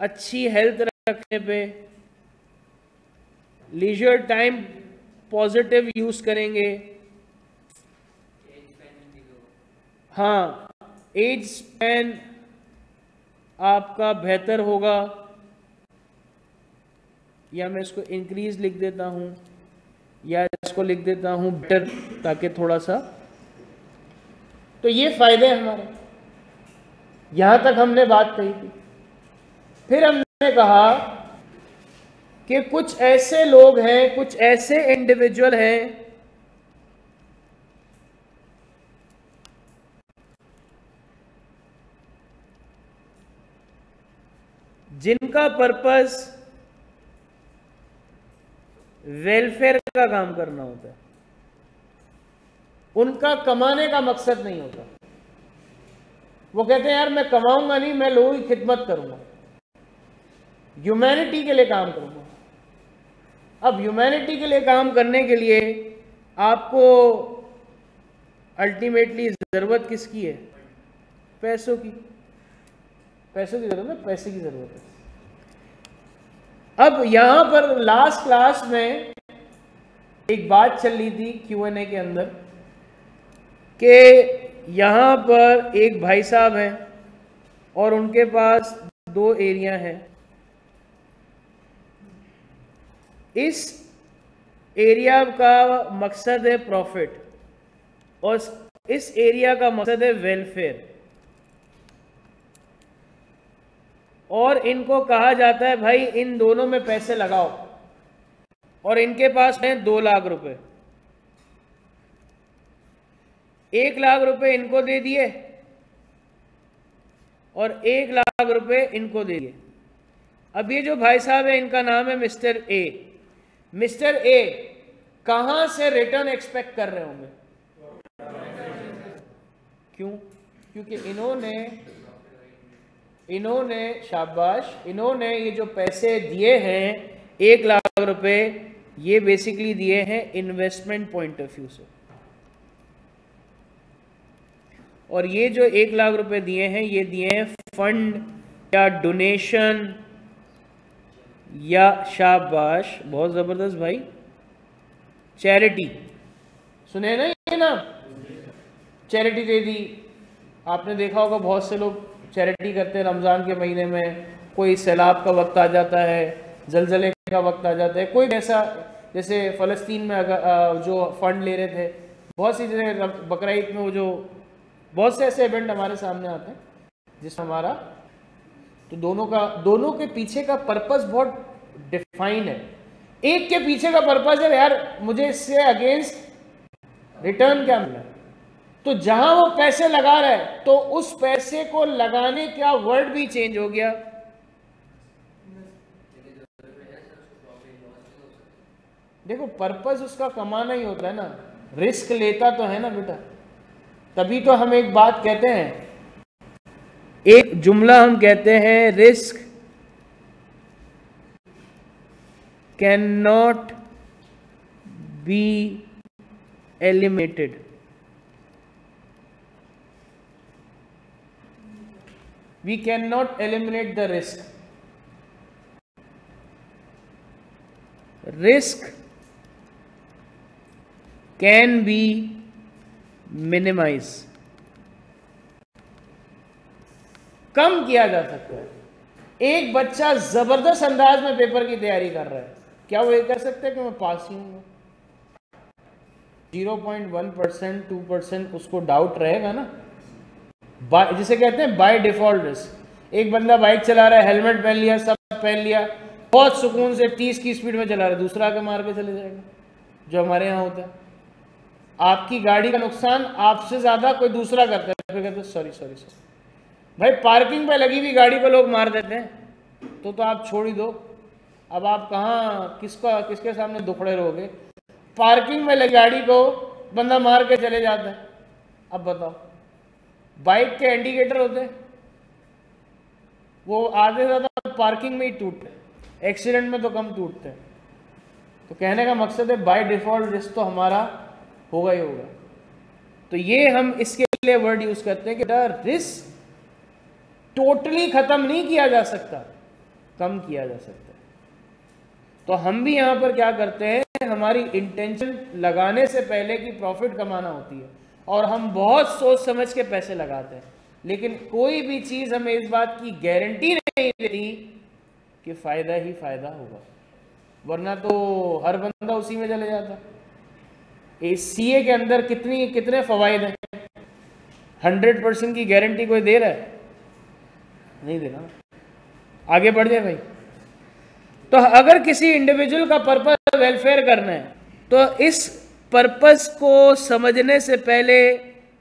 अच्छी हेल्थ रखने पे, लीजर टाइम पॉजिटिव यूज करेंगे। हाँ, एज स्पैन आपका बेहतर होगा, या मैं इसको इंक्रीज लिख देता हूं, या इसको लिख देता हूं बेटर, ताकि थोड़ा सा, तो ये फायदे हैं हमारे। यहां तक हमने बात कही थी। फिर हमने कहा कि कुछ ऐसे लोग हैं, कुछ ऐसे इंडिविजुअल हैं जिनका पर्पस वेलफेयर का काम करना होता है, उनका कमाने का मकसद नहीं होता। वो कहते हैं यार मैं कमाऊंगा नहीं, मैं लोगों की खिदमत करूंगा, ह्यूमैनिटी के लिए काम करूंगा। अब ह्यूमैनिटी के लिए काम करने के लिए आपको अल्टीमेटली जरूरत किसकी है? पैसों की। पैसों की जरूरत है, पैसे की जरूरत है। अब यहां पर लास्ट क्लास में एक बात चल रही थी Q&A के अंदर कि यहां पर एक भाई साहब हैं और उनके पास 2 एरिया हैं। इस एरिया का मकसद है प्रॉफिट और इस एरिया का मकसद है वेलफेयर, और इनको कहा जाता है भाई इन दोनों में पैसे लगाओ। और इनके पास है 2 लाख रुपए, 1 लाख रुपए इनको दे दिए और 1 लाख रुपए इनको दे दिए। अब ये जो भाई साहब है इनका नाम है मिस्टर ए। मिस्टर ए कहां से रिटर्न एक्सपेक्ट कर रहे होंगे? क्यों? क्योंकि इन्होंने शाबाश, इन्होंने ये जो पैसे दिए हैं 1 लाख रुपए, ये बेसिकली दिए हैं इन्वेस्टमेंट पॉइंट ऑफ व्यू से। और ये जो 1 लाख रुपए दिए हैं, ये दिए हैं फंड या डोनेशन, या शाबाश, बहुत जबरदस्त भाई, चैरिटी। सुने ना ये नाम? चैरिटी दे दी। आपने देखा होगा बहुत से लोग चैरिटी करते हैं रमज़ान के महीने में। कोई सैलाब का वक्त आ जाता है, जलजले का वक्त आ जाता है, कोई ऐसा, जैसे फ़लस्तीन में जो फंड ले रहे थे, बहुत सी जगह बकरा ईद में वो जो बहुत से ऐसे इवेंट हमारे सामने आते हैं जिसमें हमारा, तो दोनों के पीछे का पर्पस बहुत डिफाइन है। एक के पीछे का पर्पस है यार मुझे इससे अगेंस्ट रिटर्न क्या मिला। तो जहां वो पैसे लगा रहा है तो उस पैसे को लगाने का वर्ड भी चेंज हो गया। देखो पर्पस उसका कमाना ही होता है ना, रिस्क लेता तो है ना बेटा। तभी तो हम एक बात कहते हैं, एक जुमला हम कहते हैं, risk can not be eliminated. We cannot eliminate the risk. Risk can be minimise, कम किया जा सकता है। एक बच्चा जबरदस्त अंदाज में पेपर की तैयारी कर रहा है, क्या वो ये कह सकते हैं कि मैं पास ही हूँ? 0.1% 2% उसको डाउट रहेगा ना, जिसे कहते हैं बाय डिफॉल्ट रिस्क। एक बंदा बाइक चला रहा है, हेलमेट पहन लिया, सब पहन लिया, बहुत सुकून से 30 की स्पीड में चला रहा है, दूसरा आके मार के चले जाएगा, जो हमारे यहाँ होता है। आपकी गाड़ी का नुकसान आपसे ज्यादा कोई दूसरा करता है, फिर कहते हैं सॉरी सॉरी सॉरी। भाई पार्किंग पे लगी हुई गाड़ी को लोग मार देते हैं, तो आप छोड़ ही दो। अब आप कहाँ किसके सामने दुखड़े रहोगे? पार्किंग में लगी गाड़ी को बंदा मार के चले जाता है। अब बताओ, बाइक के इंडिकेटर होते हैं, वो आधे से ज्यादा पार्किंग में ही टूटते हैं, एक्सीडेंट में तो कम टूटते हैं। तो कहने का मकसद है बाय डिफॉल्ट रिस्क तो हमारा होगा ही होगा। तो ये हम इसके लिए वर्ड यूज करते हैं कि रिस्क टोटली खत्म नहीं किया जा सकता, कम किया जा सकता है। तो हम भी यहां पर क्या करते हैं, हमारी इंटेंशन लगाने से पहले कि प्रॉफिट कमाना होती है, और हम बहुत सोच समझ के पैसे लगाते हैं, लेकिन कोई भी चीज हमें इस बात की गारंटी नहीं देती कि फायदा ही फायदा होगा, वरना तो हर बंदा उसी में चले जाता। सीए के अंदर कितने फवायद हैं? 100% की गारंटी कोई दे रहा है? नहीं देना। आगे बढ़ जाए भाई। तो अगर किसी इंडिविजुअल का पर्पस वेलफेयर करना है, तो इस पर्पस को समझने से पहले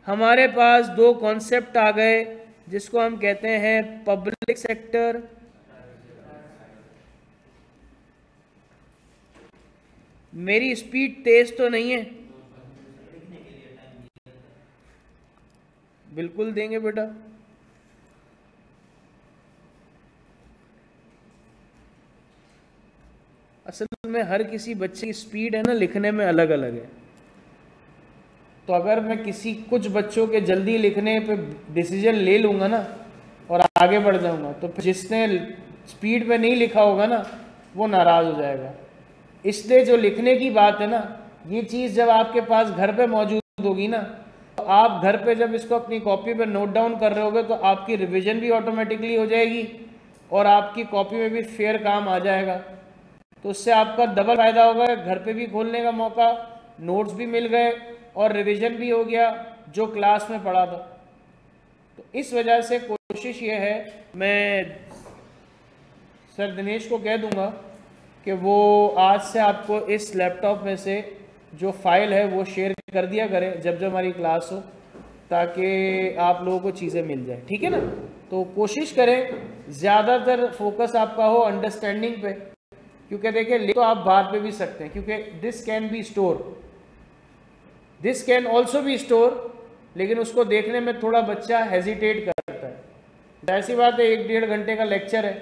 हमारे पास दो कॉन्सेप्ट आ गए, जिसको हम कहते हैं पब्लिक सेक्टर, मेरी स्पीड तेज तो नहीं है? बिल्कुल देंगे बेटा। असल में हर किसी बच्चे की स्पीड है ना लिखने में अलग अलग है। तो अगर मैं कुछ बच्चों के जल्दी लिखने पे डिसीजन ले लूँगा ना और आगे बढ़ जाऊँगा, तो जिसने स्पीड पे नहीं लिखा होगा ना वो नाराज़ हो जाएगा। इसलिए जो लिखने की बात है ना, ये चीज़ जब आपके पास घर पे मौजूद होगी ना, तो आप घर पे जब इसको अपनी कॉपी पे नोट डाउन कर रहे होगे तो आपकी रिवीजन भी ऑटोमेटिकली हो जाएगी और आपकी कॉपी में भी फेयर काम आ जाएगा। तो उससे आपका डबल फायदा होगा, घर पे भी खोलने का मौका, नोट्स भी मिल गए और रिवीजन भी हो गया जो क्लास में पढ़ा था। तो इस वजह से कोशिश ये है, मैं सर दिनेश को कह दूंगा कि वो आज से आपको इस लैपटॉप में से जो फाइल है वो शेयर कर दिया करें जब जब हमारी क्लास हो, ताकि आप लोगों को चीज़ें मिल जाए, ठीक है ना। तो कोशिश करें ज़्यादातर फोकस आपका हो अंडरस्टैंडिंग पे, क्योंकि देखिए ले तो आप बाहर पे भी सकते हैं, क्योंकि this can be store, this can also be store, लेकिन उसको देखने में थोड़ा बच्चा हेजिटेट करता है। ऐसी बात है 1-1.5 घंटे का लेक्चर है,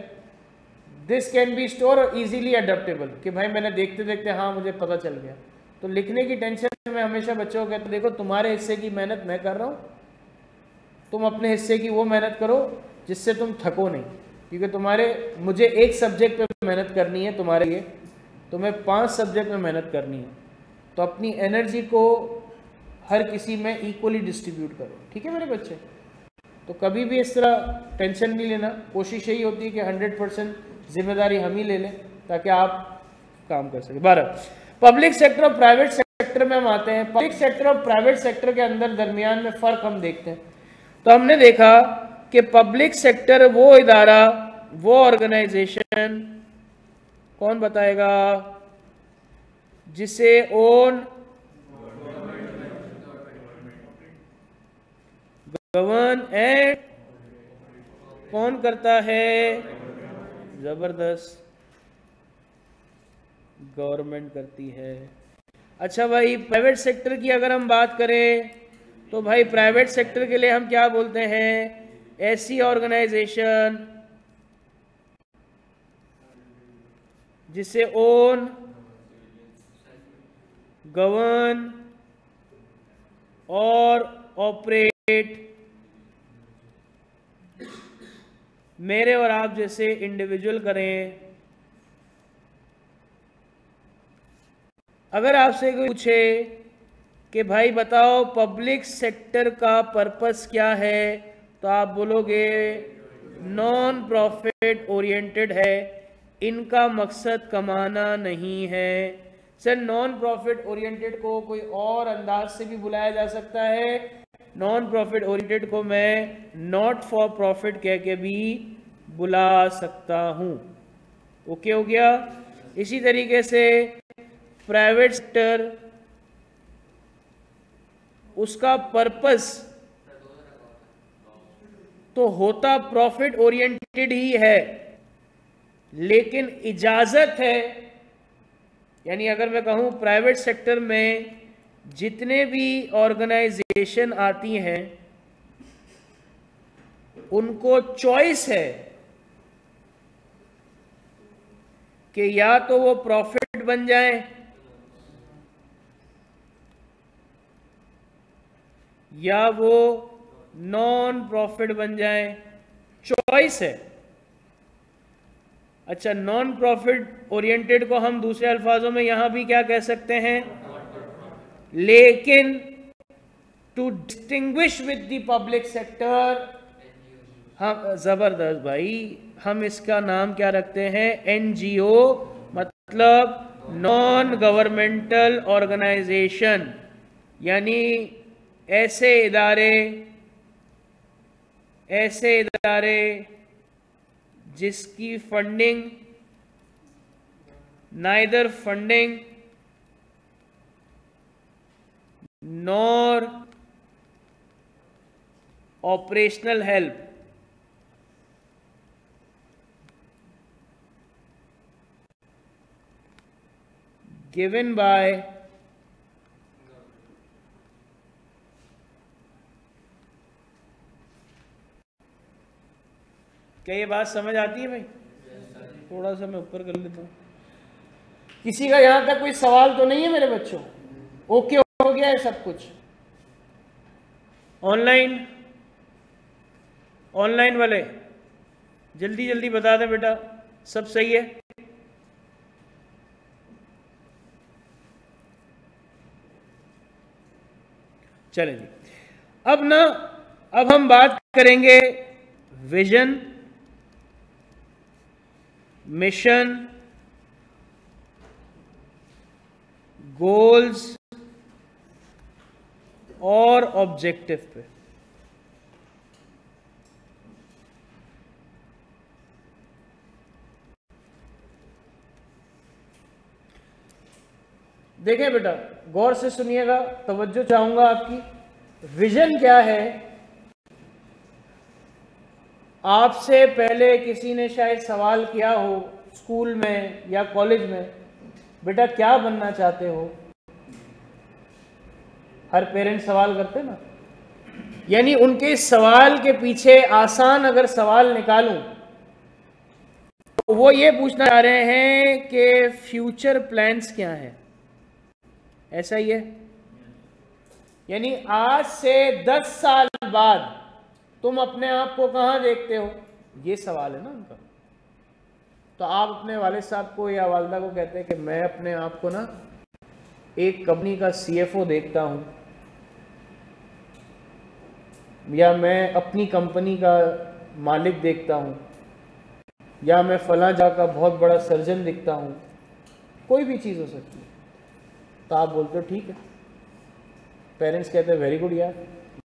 दिस कैन बी स्टोर और ईजिली अडेप्टेबल, कि भाई मैंने देखते देखते हाँ मुझे पता चल गया। तो लिखने की टेंशन में हमेशा बच्चों को कहते देखो तुम्हारे हिस्से की मेहनत मैं कर रहा हूँ, तुम अपने हिस्से की वो मेहनत करो जिससे तुम थको नहीं, क्योंकि मुझे एक सब्जेक्ट पे मेहनत करनी है, तुम्हारे लिए तुम्हें 5 सब्जेक्ट में मेहनत करनी है। तो अपनी एनर्जी को हर किसी में इक्वली डिस्ट्रीब्यूट करो, ठीक है मेरे बच्चे। तो कभी भी इस तरह टेंशन नहीं लेना, कोशिश यही होती है कि 100% जिम्मेदारी हम ही ले लें ताकि आप काम कर सकें। 12 पब्लिक सेक्टर और प्राइवेट सेक्टर में हम आते हैं। पब्लिक सेक्टर और प्राइवेट सेक्टर के अंदर दरमियान में फ़र्क हम देखते हैं। तो हमने देखा कि पब्लिक सेक्टर वो इदारा, वो ऑर्गेनाइजेशन, कौन बताएगा, जिसे ओन गवर्न एंड कौन करता है, जबरदस्त, गवर्नमेंट करती है। अच्छा भाई प्राइवेट सेक्टर की अगर हम बात करें तो भाई प्राइवेट सेक्टर के लिए हम क्या बोलते हैं, ऐसी ऑर्गेनाइजेशन जिसे ओन गवर्न और ऑपरेट मेरे और आप जैसे इंडिविजुअल करें। अगर आपसे कोई पूछे कि भाई बताओ पब्लिक सेक्टर का पर्पस क्या है, तो आप बोलोगे नॉन प्रॉफिट ओरिएंटेड है, इनका मकसद कमाना नहीं है। सर नॉन प्रॉफिट ओरिएंटेड को कोई और अंदाज से भी बुलाया जा सकता है, नॉन प्रॉफिट ओरिएंटेड को मैं नॉट फॉर प्रॉफिट कह के भी बुला सकता हूं। ओके हो गया। इसी तरीके से प्राइवेट सेक्टर, उसका पर्पस तो होता प्रॉफिट ओरिएंटेड ही है, लेकिन इजाजत है, यानी अगर मैं कहूं प्राइवेट सेक्टर में जितने भी ऑर्गेनाइजेशन आती हैं उनको चॉइस है कि या तो वो प्रॉफिट बन जाए या वो नॉन प्रॉफिट बन जाए, चॉइस है। अच्छा, नॉन प्रॉफिट ओरिएंटेड को हम दूसरे अल्फाजों में यहां भी क्या कह सकते हैं, लेकिन to distinguish with the public sector, हम जबरदस्त भाई, हम इसका नाम क्या रखते हैं, एनजीओ, मतलब नॉन गवर्नमेंटल ऑर्गेनाइजेशन, यानी ऐसे इदारे जिसकी funding neither funding nor operational help given by क्या ये बात समझ आती है भाई? थोड़ा सा मैं ऊपर कर लेता हूँ। किसी का यहां तक कोई सवाल तो नहीं है मेरे बच्चों? ओके हो गया है सब कुछ? ऑनलाइन वाले जल्दी जल्दी बता दें बेटा, सब सही है? चलें जी। अब हम बात करेंगे विजन, मिशन, गोल्स और ऑब्जेक्टिव पे। देखें बेटा, गौर से सुनिएगा, तवज्जो चाहूंगा आपकी। विजन क्या है? आपसे पहले किसी ने शायद सवाल किया हो स्कूल में या कॉलेज में, बेटा क्या बनना चाहते हो? हर पेरेंट सवाल करते ना, यानी उनके सवाल के पीछे आसान अगर सवाल निकालूं तो वो ये पूछना चाह रहे हैं कि फ्यूचर प्लान्स क्या है। ऐसा ही है, यानी आज से 10 साल बाद तुम अपने आप को कहां देखते हो, ये सवाल है ना उनका। तो आप अपने वालिद साहब को या वालदा को कहते हैं कि मैं अपने आप को ना एक कंपनी का सीएफओ देखता हूं, या मैं अपनी कंपनी का मालिक देखता हूं, या मैं फलां जगह का बहुत बड़ा सर्जन दिखता हूं, कोई भी चीज़ हो सकती है। तो आप बोलते हो ठीक है, पेरेंट्स कहते हैं वेरी गुड यार,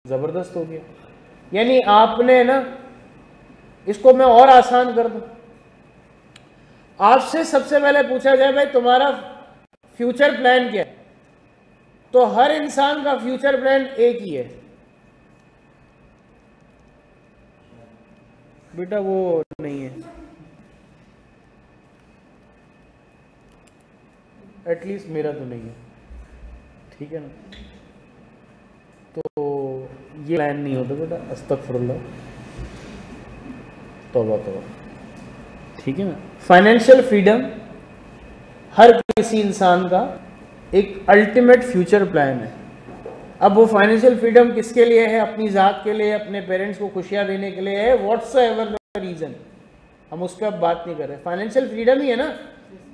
ज़बरदस्त हो गया। यानी आपने ना, इसको मैं और आसान कर दूं, आपसे सबसे पहले पूछा जाए भाई तुम्हारा फ्यूचर प्लान क्या है, तो हर इंसान का फ्यूचर प्लान एक ही है बेटा, वो नहीं है, एटलीस्ट मेरा तो नहीं है, ठीक है ना। तो ये प्लान नहीं होता बेटा, अस्तगफिरुल्लाह, तौबा तौबा, ठीक है ना। फाइनेंशियल फ्रीडम हर किसी इंसान का एक अल्टीमेट फ्यूचर प्लान है। अब वो फाइनेंशियल फ्रीडम किसके लिए है? अपनी ज़ात के लिए, अपने पेरेंट्स को खुशियाँ देने के लिए है, व्हाट्सएवर द रीज़न, हम उसका बात नहीं कर रहे। फाइनेंशियल फ्रीडम ही है ना,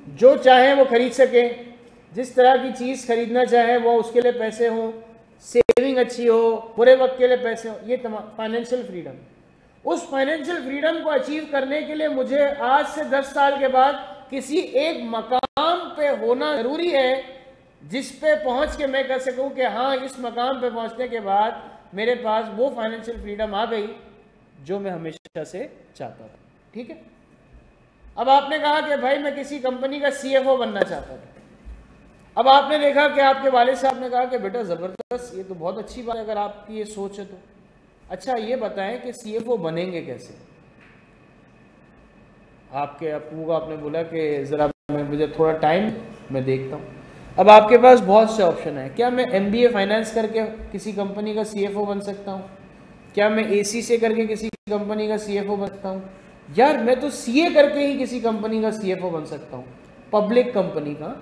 जो चाहे वो खरीद सके, जिस तरह की चीज़ खरीदना चाहे वो उसके लिए पैसे हों, सेविंग अच्छी हो, बुरे वक्त के लिए पैसे हो, ये तमाम फाइनेंशियल फ्रीडम। उस फाइनेंशियल फ्रीडम को अचीव करने के लिए मुझे आज से 10 साल के बाद किसी एक मकाम पे होना ज़रूरी है जिस पे पहुंच के मैं कह सकूं कि हाँ, इस मकाम पे पहुंचने के बाद मेरे पास वो फाइनेंशियल फ्रीडम आ गई जो मैं हमेशा से चाहता था। ठीक है, अब आपने कहा कि भाई मैं किसी कंपनी का CFO बनना चाहता था। अब आपने देखा कि आपके वालिद साहब ने कहा कि बेटा ज़बरदस्त, ये तो बहुत अच्छी बात है अगर आपकी ये सोच है तो। अच्छा ये बताएं कि CFO बनेंगे कैसे? आपके अप्पू को आपने बोला कि ज़रा मुझे थोड़ा टाइम, मैं देखता हूँ। अब आपके पास बहुत से ऑप्शन है। क्या मैं MBA फाइनेंस करके किसी कंपनी का CFO बन सकता हूँ? क्या मैं AC से करके किसी कंपनी का CFO बन सकता हूँ? यार मैं तो CA करके ही किसी कंपनी का CFO बन सकता हूँ, पब्लिक कंपनी का।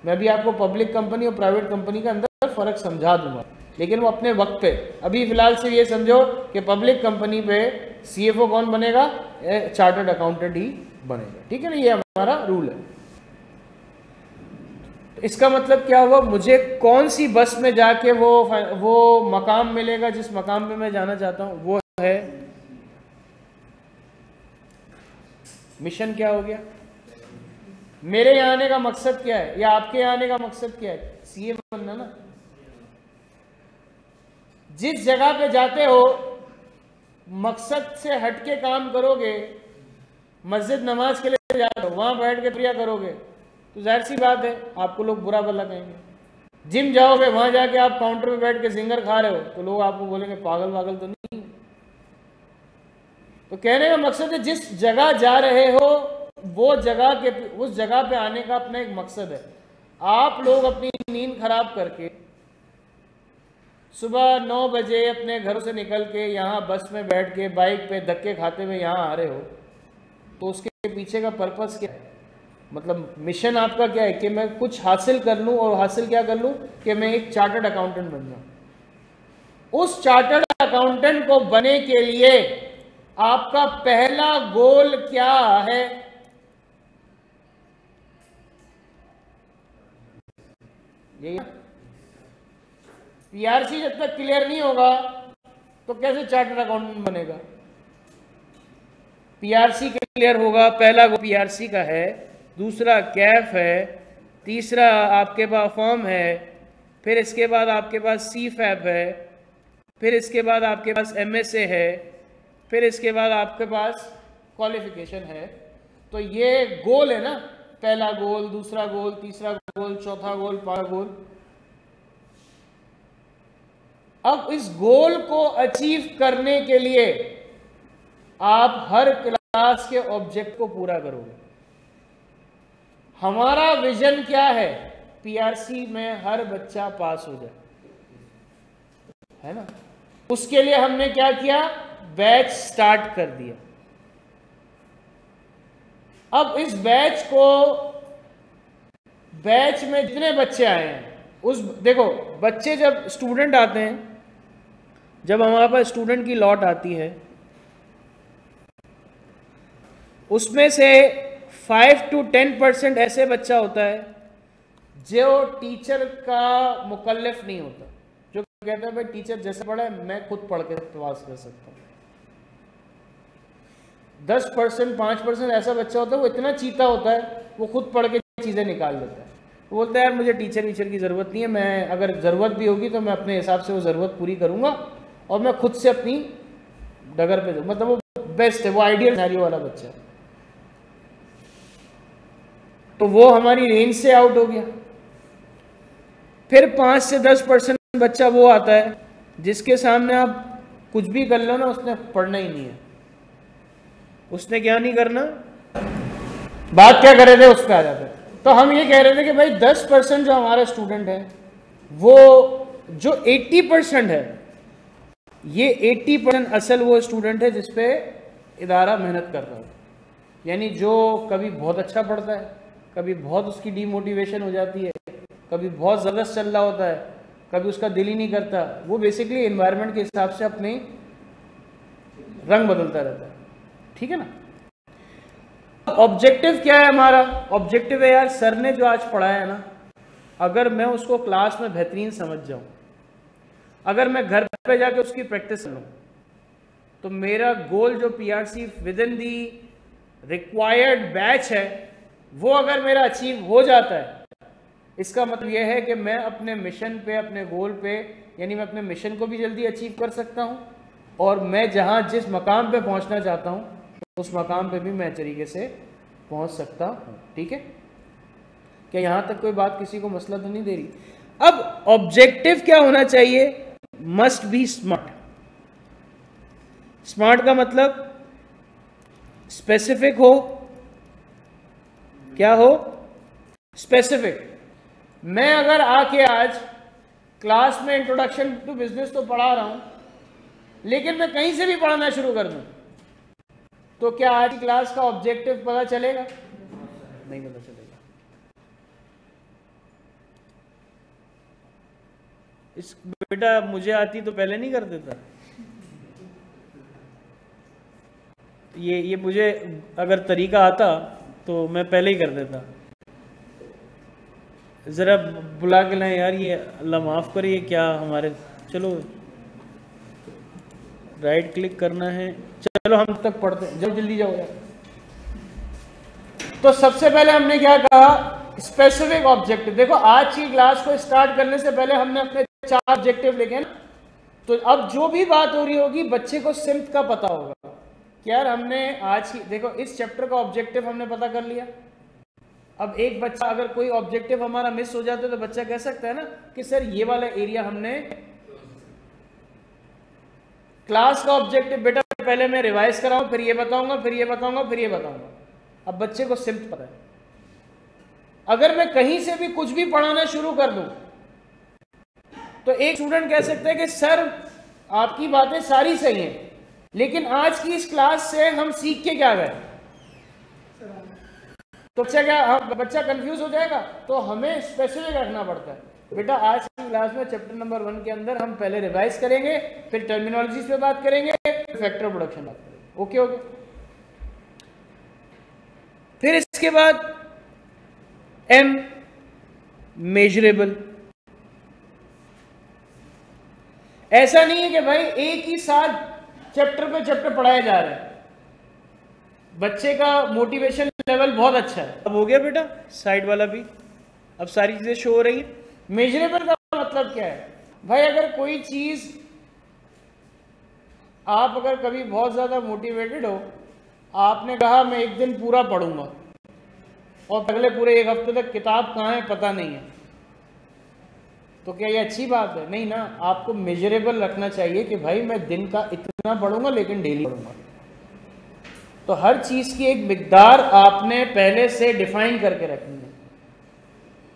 मैं भी आपको पब्लिक कंपनी और प्राइवेट कंपनी का अंदर फ़र्क समझा दूंगा, लेकिन वो अपने वक्त पे। अभी फ़िलहाल से ये समझो कि पब्लिक कंपनी पे CFO कौन बनेगा? चार्टर्ड अकाउंटेंट ही बनेगा। ठीक है ना, ये हमारा रूल है। इसका मतलब क्या हुआ? मुझे कौन सी बस में जाके वो मकाम मिलेगा जिस मकाम पे मैं जाना चाहता हूँ? वो है मिशन। क्या हो गया? मेरे यहाँ आने का मकसद क्या है या आपके यहाँ आने का मकसद क्या है? CA बनना ना। जिस जगह पे जाते हो मकसद से हटके काम करोगे, मस्जिद नमाज के लिए जाते हो वहां बैठ के प्रिया करोगे तो जाहिर सी बात है आपको लोग बुरा भला कहेंगे। जिम जाओगे वहां जाके आप काउंटर पे बैठ के जिंगर खा रहे हो तो लोग आपको बोलेंगे पागल वागल तो नहीं। तो कहने का मकसद है जिस जगह जा रहे हो वो जगह के उस जगह पे आने का अपना एक मकसद है। आप लोग अपनी नींद खराब करके सुबह 9 बजे अपने घरों से निकल के यहाँ बस में बैठ के बाइक पे धक्के खाते हुए यहाँ आ रहे हो तो उसके पीछे का पर्पस क्या है? मतलब मिशन आपका क्या है कि मैं कुछ हासिल कर लूँ, और हासिल क्या कर लूँ कि मैं एक चार्टर्ड अकाउंटेंट बन जाऊँ। उस चार्टर्ड अकाउंटेंट को बनने के लिए आपका पहला गोल क्या है? यही PRC जब तक क्लियर नहीं होगा तो कैसे चार्टर्ड अकाउंटेंट बनेगा? PRC क्लियर होगा, पहला वो PRC का है, दूसरा कैफ है, तीसरा आपके पास फॉर्म है, फिर इसके बाद आपके पास CFAP है, फिर इसके बाद आपके पास MSA है, फिर इसके बाद आपके पास क्वालिफिकेशन है। तो ये गोल है ना, पहला गोल, दूसरा गोल, तीसरा गोल, चौथा गोल, पांचवा गोल। अब इस गोल को अचीव करने के लिए आप हर क्लास के ऑब्जेक्ट को पूरा करोगे। हमारा विजन क्या है? PRC में हर बच्चा पास हो जाए, है ना। उसके लिए हमने क्या किया? बैच स्टार्ट कर दिया। अब इस बैच में जितने बच्चे आए हैं देखो बच्चे जब स्टूडेंट आते हैं, जब हमारे पास स्टूडेंट की लॉट आती है उसमें से 5 to 10% ऐसे बच्चा होता है जो टीचर का मुकल्लफ नहीं होता, जो कहता है भाई टीचर जैसे पढ़ा है मैं खुद पढ़ के पास कर सकता हूँ। 10% 5% ऐसा बच्चा होता है वो इतना चीता होता है वो खुद पढ़ के चीज़ें निकाल लेता है। वो बोलता है यार मुझे टीचर की ज़रूरत नहीं है, मैं अगर ज़रूरत भी होगी तो मैं अपने हिसाब से वो ज़रूरत पूरी करूँगा और मैं खुद से अपनी डगर पे दूँ। मतलब वो बेस्ट है, वो आइडियल सिनेरियो वाला बच्चा है। तो वो हमारी रेंज से आउट हो गया। फिर 5 से 10% बच्चा वो आता है जिसके सामने आप कुछ भी कर लो ना, उसने पढ़ना ही नहीं है। उसने क्या नहीं करना, बात क्या कर रहे थे उस पर आ जाते हैं। तो हम ये कह रहे थे कि भाई 10% जो हमारा स्टूडेंट है वो जो 80% है, ये 80% असल वो स्टूडेंट है जिसपे इदारा मेहनत कर रहा है। यानी जो कभी बहुत अच्छा पढ़ता है, कभी बहुत उसकी डीमोटिवेशन हो जाती है, कभी बहुत ज़बरदस्त चल रहा होता है, कभी उसका दिल ही नहीं करता। वो बेसिकली एनवायरनमेंट के हिसाब से अपने रंग बदलता रहता है। ठीक है ना। ऑब्जेक्टिव क्या है हमारा? ऑब्जेक्टिव है यार सर ने जो आज पढ़ाया है ना अगर मैं उसको क्लास में बेहतरीन समझ जाऊं, अगर मैं घर पे जाके उसकी प्रैक्टिस लूं, तो मेरा गोल जो PRC with in the required batch है वो अगर मेरा अचीव हो जाता है, इसका मतलब यह है कि मैं अपने मिशन पे, अपने गोल पे, यानी मैं अपने मिशन को भी जल्दी अचीव कर सकता हूं और मैं जहां जिस मकाम पे पहुंचना चाहता हूं उस मकाम पे भी मैं तरीके से पहुंच सकता हूं। ठीक है, क्या यहां तक कोई बात किसी को मसला तो नहीं दे रही? अब ऑब्जेक्टिव क्या होना चाहिए? Must be smart. स्मार्ट का मतलब स्पेसिफिक हो। क्या हो? स्पेसिफिक। मैं अगर आके आज क्लास में इंट्रोडक्शन टू बिजनेस तो पढ़ा रहा हूं, लेकिन मैं कहीं से भी पढ़ाना शुरू कर दूं, तो क्या आज की क्लास का ऑब्जेक्टिव पता चलेगा? नहीं पता चलेगा। इस बेटा मुझे आती तो पहले नहीं कर देता। ये मुझे अगर तरीका आता तो मैं पहले ही कर देता। ज़रा बुला के लाएं यार, ये अल्लाह माफ़ करे, ये क्या हमारे, चलो राइट क्लिक करना है, चलो हम तक पढ़ते हैं, जल्दी जाओ यार। तो सबसे पहले हमने क्या कहा? Specific objective. देखो आज की क्लास को स्टार्ट करने से पहले हमने अपने 4 ऑब्जेक्टिव लिखे ना, तो अब जो भी बात हो रही होगी बच्चे को सिम्त का पता होगा कि यार हमने आज ही, देखो इस चैप्टर का ऑब्जेक्टिव हमने पता कर लिया। अब एक बच्चा अगर कोई ऑब्जेक्टिव हमारा मिस हो जाता है तो बच्चा कह सकता है ना कि सर ये वाला एरिया हमने, क्लास का ऑब्जेक्टिव बेटा पहले मैं रिवाइज कराऊं, फिर ये बताऊंगा, फिर ये बताऊंगा, फिर ये बताऊंगा। अब बच्चे को सिम्त पता है। अगर मैं कहीं से भी कुछ भी पढ़ाना शुरू कर दूं तो एक स्टूडेंट कह सकता है कि सर आपकी बातें सारी सही हैं, लेकिन आज की इस क्लास से हम सीख के क्या गए? तो बच्चा कंफ्यूज हो जाएगा। तो हमें स्पेसिफिक रखना पड़ता है। बेटा आज की क्लास में चैप्टर नंबर 1 के अंदर हम पहले रिवाइज करेंगे, फिर टर्मिनोलॉजीज पे बात करेंगे, फिर फैक्टर प्रोडक्शन बात करेंगे। Okay okay. फिर इसके बाद एम, मेजरेबल। ऐसा नहीं है कि भाई एक ही साथ चैप्टर पे चैप्टर पढ़ाए जा रहे हैं। बच्चे का मोटिवेशन लेवल बहुत अच्छा है। अब हो गया बेटा साइड वाला भी, अब सारी चीजें शो हो रही है। मेजरेबल का मतलब क्या है? भाई अगर कोई चीज आप अगर कभी बहुत ज्यादा मोटिवेटेड हो, आपने कहा मैं एक दिन पूरा पढ़ूंगा और अगले पूरे 1 हफ्ते तक किताब कहाँ है पता नहीं है, तो क्या ये अच्छी बात है? नहीं ना। आपको मेजरेबल रखना चाहिए कि भाई मैं दिन का इतना पढ़ूंगा लेकिन डेली पढ़ूंगा। तो हर चीज की एक मिकदार आपने पहले से डिफाइन करके रखनी है।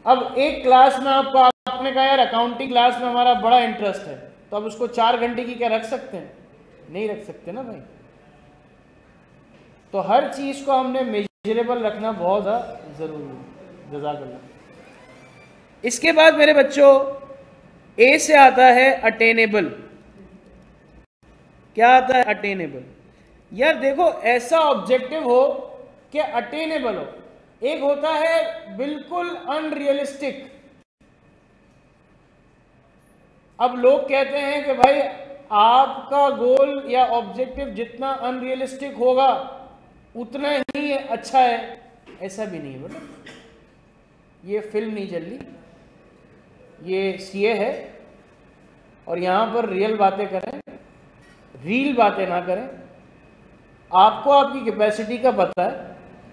अब एक क्लास में आपने कहा यार अकाउंटिंग क्लास में हमारा बड़ा इंटरेस्ट है, तो अब उसको 4 घंटे की क्या रख सकते हैं? नहीं रख सकते ना भाई। तो हर चीज को हमने मेजरेबल रखना बहुत जरूरी है। जज़ाकल्लाह। इसके बाद मेरे बच्चों ए से आता है अटेनेबल। क्या आता है? अटेनेबल। यार देखो ऐसा ऑब्जेक्टिव हो कि अटेनेबल हो। एक होता है बिल्कुल अनरियलिस्टिक। अब लोग कहते हैं कि भाई आपका गोल या ऑब्जेक्टिव जितना अनरियलिस्टिक होगा उतना ही अच्छा है। ऐसा भी नहीं है बेटा, ये फिल्म नहीं चल रही, ये सीए है और यहां पर रियल बातें करें, रील बातें ना करें। आपको आपकी कैपेसिटी का पता है।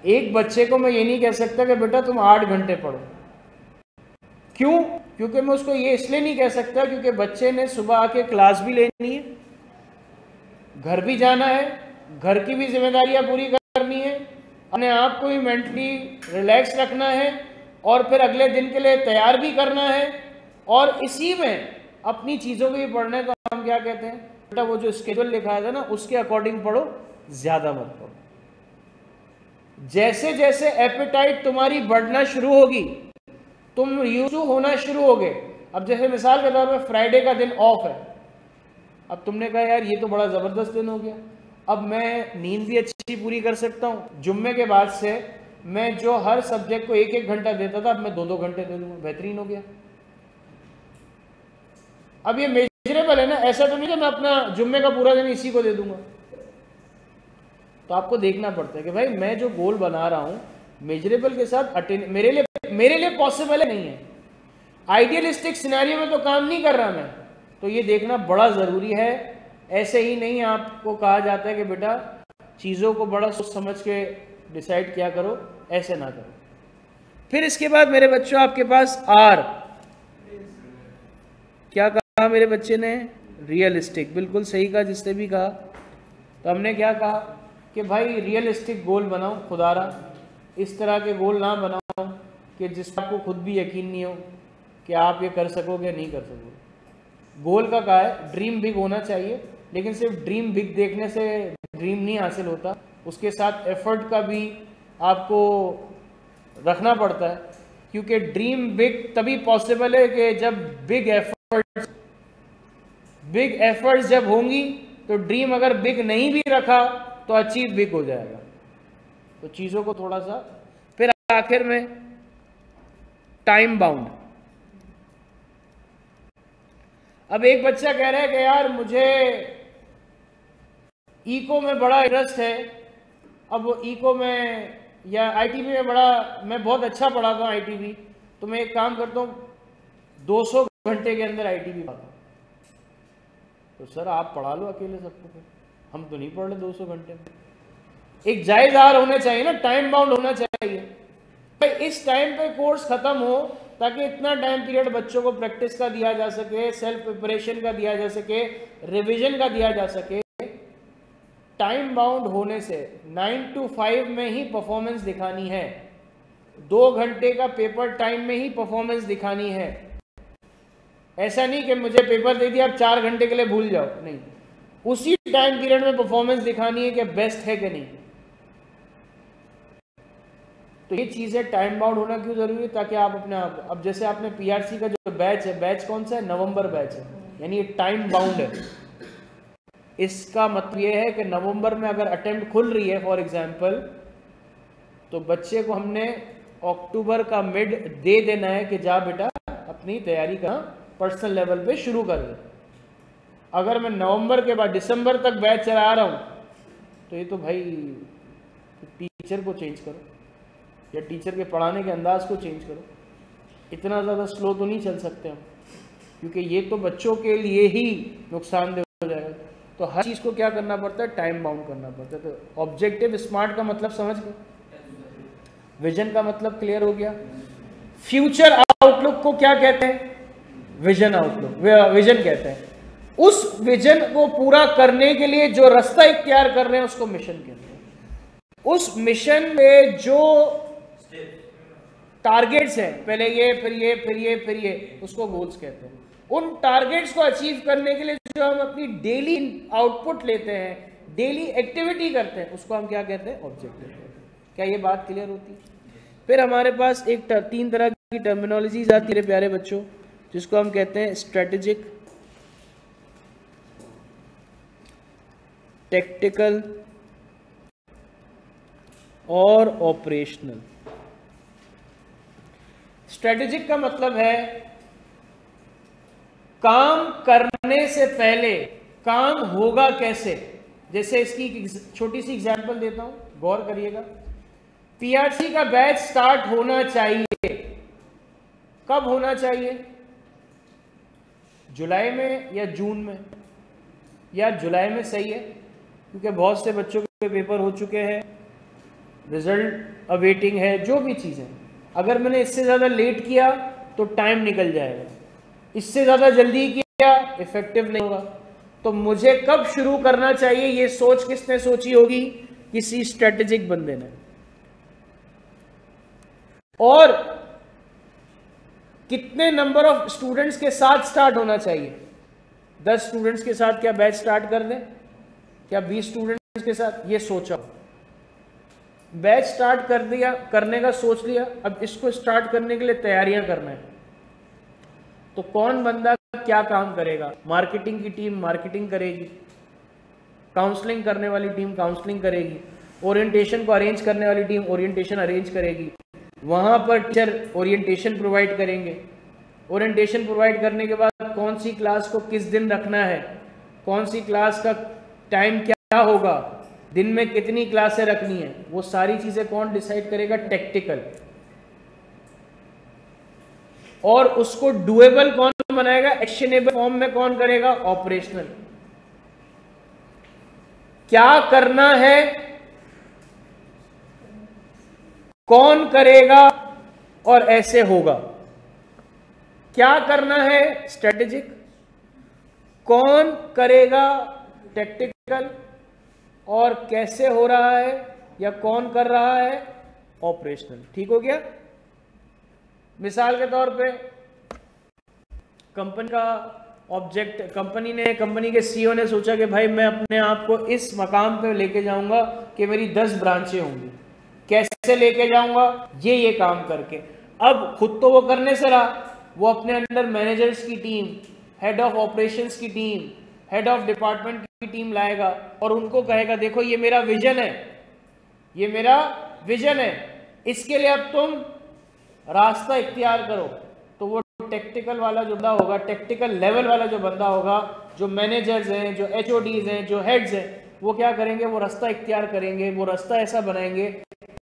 एक बच्चे को मैं ये नहीं कह सकता कि बेटा तुम 8 घंटे पढ़ो। क्यों? क्योंकि मैं उसको ये इसलिए नहीं कह सकता क्योंकि बच्चे ने सुबह आके क्लास भी लेनी है, घर भी जाना है, घर की भी जिम्मेदारियां पूरी करनी है, अपने आप को भी मेंटली रिलैक्स रखना है और फिर अगले दिन के लिए तैयार भी करना है, और इसी में अपनी चीज़ों को भी पढ़ना है। तो हम क्या कहते हैं? बेटा वो जो स्केड्यूल लिखा था ना उसके अकॉर्डिंग पढ़ो, ज़्यादा मत पढ़ो। जैसे जैसे एपेटाइट तुम्हारी बढ़ना शुरू होगी तुम यूज टू होना शुरू होगे। अब जैसे मिसाल के तौर पर फ्राइडे का दिन ऑफ है, अब तुमने कहा यार ये तो बड़ा ज़बरदस्त दिन हो गया, अब मैं नींद भी अच्छी पूरी कर सकता हूँ, जुम्मे के बाद से मैं जो हर सब्जेक्ट को 1-1 घंटा देता था, अब मैं 2-2 घंटे दे दूंगा, बेहतरीन हो गया। अब ये मेजरेबल है ना, ऐसा तो नहीं कि मैं अपना जुम्मे का पूरा दिन इसी को दे दूंगा। तो आपको देखना पड़ता है कि भाई मैं जो गोल बना रहा हूं मेजरेबल के साथ मेरे लिए पॉसिबल है नहीं है, आइडियलिस्टिक सिनेरियो में तो काम नहीं कर रहा मैं। तो ये देखना बड़ा ज़रूरी है। ऐसे ही नहीं आपको कहा जाता है कि बेटा चीज़ों को बड़ा सोच समझ के डिसाइड किया करो, ऐसे ना करो। फिर इसके बाद मेरे बच्चों आपके पास आर, क्या कहा मेरे बच्चे ने? रियलिस्टिक। बिल्कुल सही कहा जिसने भी कहा। तो हमने क्या कहा कि भाई रियलिस्टिक गोल बनाओ, खुदारा इस तरह के गोल ना बनाओ कि जिसका आपको खुद भी यकीन नहीं हो कि आप ये कर सकोगे नहीं कर सकोगे। गोल का कहा है ड्रीम बिग होना चाहिए, लेकिन सिर्फ ड्रीम बिग देखने से ड्रीम नहीं हासिल होता, उसके साथ एफर्ट का भी आपको रखना पड़ता है। क्योंकि ड्रीम बिग तभी पॉसिबल है कि जब बिग एफर्ट्स जब होंगी, तो ड्रीम अगर बिग नहीं भी रखा तो अचीव बिग हो जाएगा। तो चीज़ों को थोड़ा सा, फिर आखिर में टाइम बाउंड। अब एक बच्चा कह रहा है कि यार मुझे इको में बड़ा इंटरेस्ट है, अब वो इको में या आईटीबी में मैं बहुत अच्छा पढ़ाता हूँ आईटीबी, तो मैं एक काम करता हूँ 200 घंटे के अंदर आईटीबी पढ़ाता हूँ। तो सर आप पढ़ा लो अकेले सबको, फिर हम तो नहीं पढ़ रहे 200 घंटे में। एक जायज आर होना चाहिए ना, टाइम बाउंड होना चाहिए। भाई इस टाइम पे कोर्स खत्म हो ताकि इतना टाइम पीरियड बच्चों को प्रैक्टिस का दिया जा सके, सेल्फ प्रिपरेशन का दिया जा सके, रिवीजन का दिया जा सके। टाइम बाउंड होने से 9 to 5 में ही परफॉर्मेंस दिखानी है, 2 घंटे का पेपर टाइम में ही परफॉर्मेंस दिखानी है। ऐसा नहीं कि मुझे पेपर दे दिया आप 4 घंटे के लिए भूल जाओ, नहीं, उसी टाइम पीरियड में परफॉर्मेंस दिखानी है कि बेस्ट है कि नहीं। तो ये चीज़ें टाइम बाउंड होना क्यों जरूरी है? ताकि आप अपने आप, अब जैसे आपने पीआरसी का जो बैच है, बैच कौन सा है? नवंबर बैच है, यानी ये टाइम बाउंड है। इसका मतलब ये है कि नवंबर में अगर अटेम्प्ट खुल रही है फॉर एग्जांपल, तो बच्चे को हमने अक्टूबर का मिड दे देना है कि जा बेटा अपनी तैयारी का पर्सनल लेवल पे शुरू कर दे। अगर मैं नवंबर के बाद दिसंबर तक बैच चला रहा हूँ, तो ये तो भाई टीचर को चेंज करो या टीचर के पढ़ाने के अंदाज को चेंज करो। इतना ज़्यादा स्लो तो नहीं चल सकते हम, क्योंकि ये तो बच्चों के लिए ही नुकसानदेह हो जाएगा। तो हर चीज़ को क्या करना पड़ता है? टाइम बाउंड करना पड़ता है। तो ऑब्जेक्टिव स्मार्ट का मतलब समझ गए, विजन का मतलब क्लियर हो गया। फ्यूचर आउटलुक को क्या कहते हैं? विजन आउटलुक, विजन कहते हैं। उस विजन को पूरा करने के लिए जो रास्ता इख्तियार कर रहे हैं उसको मिशन कहते हैं। उस मिशन में जो टारगेट्स हैं, पहले ये फिर ये फिर ये फिर ये, उसको गोल्स कहते हैं। उन टारगेट्स को अचीव करने के लिए जो हम अपनी डेली आउटपुट लेते हैं, डेली एक्टिविटी करते हैं, उसको हम क्या कहते हैं? ऑब्जेक्टिव कहते हैं। क्या ये बात क्लियर होती है? फिर हमारे पास एक 3 तरह की टर्मिनोलॉजीज आती है प्यारे बच्चों, जिसको हम कहते हैं स्ट्रेटेजिक, टेक्टिकल और ऑपरेशनल। स्ट्रेटेजिक का मतलब है काम करने से पहले काम होगा कैसे। जैसे इसकी छोटी सी एग्जांपल देता हूं, गौर करिएगा। पीआरसी का बैच स्टार्ट होना चाहिए, कब होना चाहिए? जुलाई में या जून में? या जुलाई में सही है, क्योंकि बहुत से बच्चों के पेपर हो चुके हैं, रिजल्ट अवेटिंग है, जो भी चीज़ें। अगर मैंने इससे ज़्यादा लेट किया तो टाइम निकल जाएगा, इससे ज़्यादा जल्दी किया इफेक्टिव नहीं होगा। तो मुझे कब शुरू करना चाहिए, ये सोच किसने सोची होगी? किसी स्ट्रेटेजिक बंदे ने। और कितने नंबर ऑफ स्टूडेंट्स के साथ स्टार्ट होना चाहिए? 10 स्टूडेंट्स के साथ क्या बैच स्टार्ट कर दें? क्या 20 स्टूडेंट्स के साथ? ये सोचा, बैच स्टार्ट कर दिया, करने का सोच लिया, अब इसको स्टार्ट करने के लिए तैयारियां करना है। तो कौन बंदा क्या काम करेगा? मार्केटिंग की टीम मार्केटिंग करेगी, काउंसलिंग करने वाली टीम काउंसलिंग करेगी, ओरिएंटेशन को अरेंज करने वाली टीम ओरिएंटेशन अरेंज करेगी, वहाँ पर टीचर ओरिएंटेशन प्रोवाइड करेंगे। ओरिएंटेशन प्रोवाइड करने के बाद कौन सी क्लास को किस दिन रखना है, कौन सी क्लास का टाइम क्या होगा, दिन में कितनी क्लासें रखनी है, वो सारी चीज़ें कौन डिसाइड करेगा? टेक्टिकल। और उसको डुएबल कौन बनाएगा? एक्शनेबल फॉर्म में कौन करेगा? ऑपरेशनल। क्या करना है, कौन करेगा और ऐसे होगा। क्या करना है? स्ट्रेटेजिक। कौन करेगा? टेक्टिकल। और कैसे हो रहा है या कौन कर रहा है? ऑपरेशनल। ठीक हो गया। मिसाल के तौर पे कंपनी का ऑब्जेक्ट, कंपनी के सीईओ ने सोचा कि भाई मैं अपने आप को इस मकाम पे लेके जाऊंगा कि मेरी 10 ब्रांचें होंगी। कैसे लेके जाऊंगा? ये काम करके। अब खुद तो वो करने से रहा, वो अपने अंडर मैनेजर्स की टीम, हेड ऑफ ऑपरेशंस की टीम, हेड ऑफ डिपार्टमेंट की टीम लाएगा और उनको कहेगा देखो ये मेरा विजन है, ये मेरा विजन है, इसके लिए अब तुम रास्ता इख्तियार करो। तो वो टेक्टिकल वाला जो बंदा होगा, टेक्टिकल लेवल वाला जो बंदा होगा, जो मैनेजर्स हैं, जो एचओडीज हैं, जो हेड्स हैं, वो क्या करेंगे? वो रास्ता इख्तियार करेंगे, वो रास्ता ऐसा बनाएंगे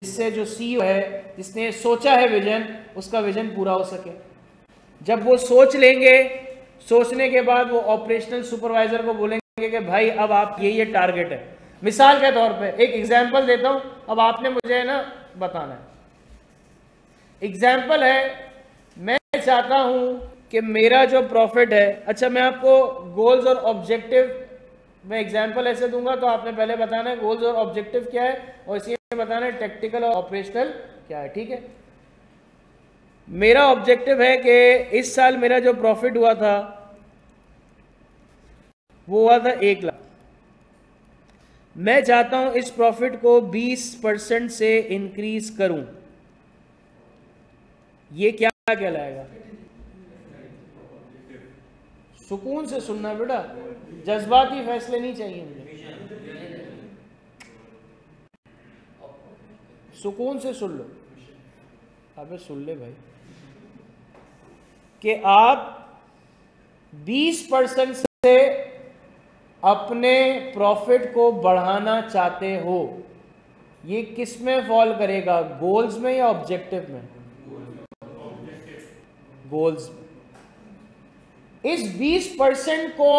जिससे जो सीईओ है, जिसने सोचा है विजन, उसका विजन पूरा हो सके। जब वो सोच लेंगे, सोचने के बाद वो ऑपरेशनल सुपरवाइजर को बोलेंगे कि भाई अब आप ये टारगेट है। मिसाल के तौर पे एक एग्जांपल देता हूं, अब आपने मुझे ना बताना है। एग्जांपल है, मैं चाहता हूं कि मेरा जो प्रॉफिट है, अच्छा मैं आपको गोल्स और ऑब्जेक्टिव मैं एग्जांपल ऐसे दूंगा तो आपने पहले बताना है गोल्स और ऑब्जेक्टिव क्या है और इसी में बताना है टेक्टिकल और ऑपरेशनल क्या है। ठीक है। मेरा ऑब्जेक्टिव है कि इस साल मेरा जो प्रॉफिट हुआ था वो हुआ था 1 लाख। मैं चाहता हूं इस प्रॉफिट को 20% से इंक्रीज करूं। ये क्या कहलाएगा? सुकून से सुनना बेटा, जज्बाती फैसले नहीं चाहिए मुझे, सुकून से सुन लो। अबे सुन ले भाई, कि आप 20% से अपने प्रॉफिट को बढ़ाना चाहते हो। ये किस में फॉल करेगा? गोल्स में या ऑब्जेक्टिव में? गोल्स में। इस 20% को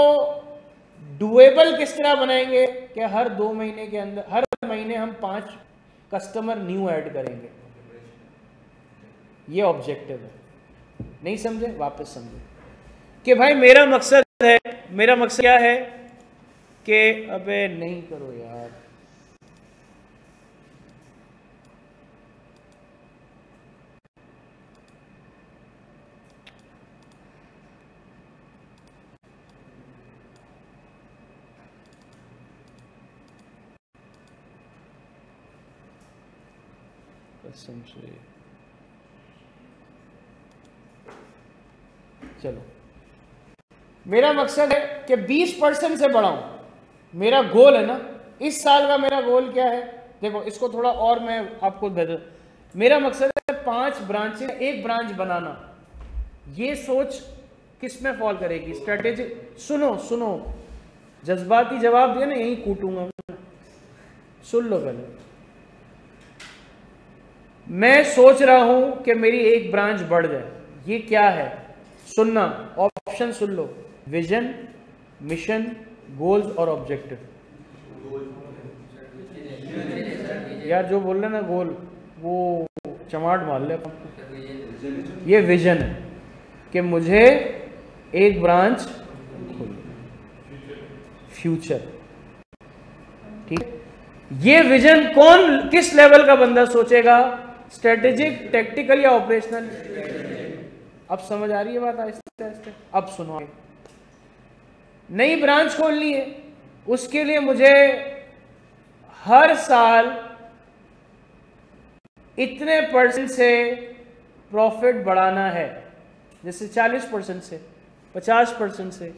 डुएबल किस तरह बनाएंगे कि हर 2 महीने के अंदर, हर महीने हम 5 कस्टमर न्यू ऐड करेंगे। ये ऑब्जेक्टिव है। नहीं समझे? वापस समझो कि भाई मेरा मकसद क्या है कि अबे नहीं करो यार, कसम से। चलो, मेरा मकसद है कि 20% से बढ़ाऊं। मेरा गोल है ना, इस साल का मेरा गोल क्या है? देखो इसको थोड़ा और मैं आपको बता, मेरा मकसद है 5 ब्रांच से 1 ब्रांच बनाना। ये सोच किस में फॉल करेगी? स्ट्रेटेजी। सुनो, जज्बाती जवाब दिया ना, यही कूटूंगा मैं। सुन लो पहले। मैं सोच रहा हूं कि मेरी 1 ब्रांच बढ़ जाए। ये क्या है? सुनना, ऑप्शन सुन लो। विजन, मिशन, गोल्स और ऑब्जेक्टिव। यार जो बोल रहे ना गोल, वो चमाट मार ले। ये विजन है कि मुझे 1 ब्रांच फ्यूचर। ठीक है। ये विजन कौन, किस लेवल का बंदा सोचेगा? स्ट्रेटेजिक, टेक्टिकल या ऑपरेशनल? अब समझ आ रही है बात आहिस्ते आहिस्ते? अब सुनो, नई ब्रांच खोलनी है, उसके लिए मुझे हर साल इतने % से प्रॉफिट बढ़ाना है। जैसे 40% से, 50% से,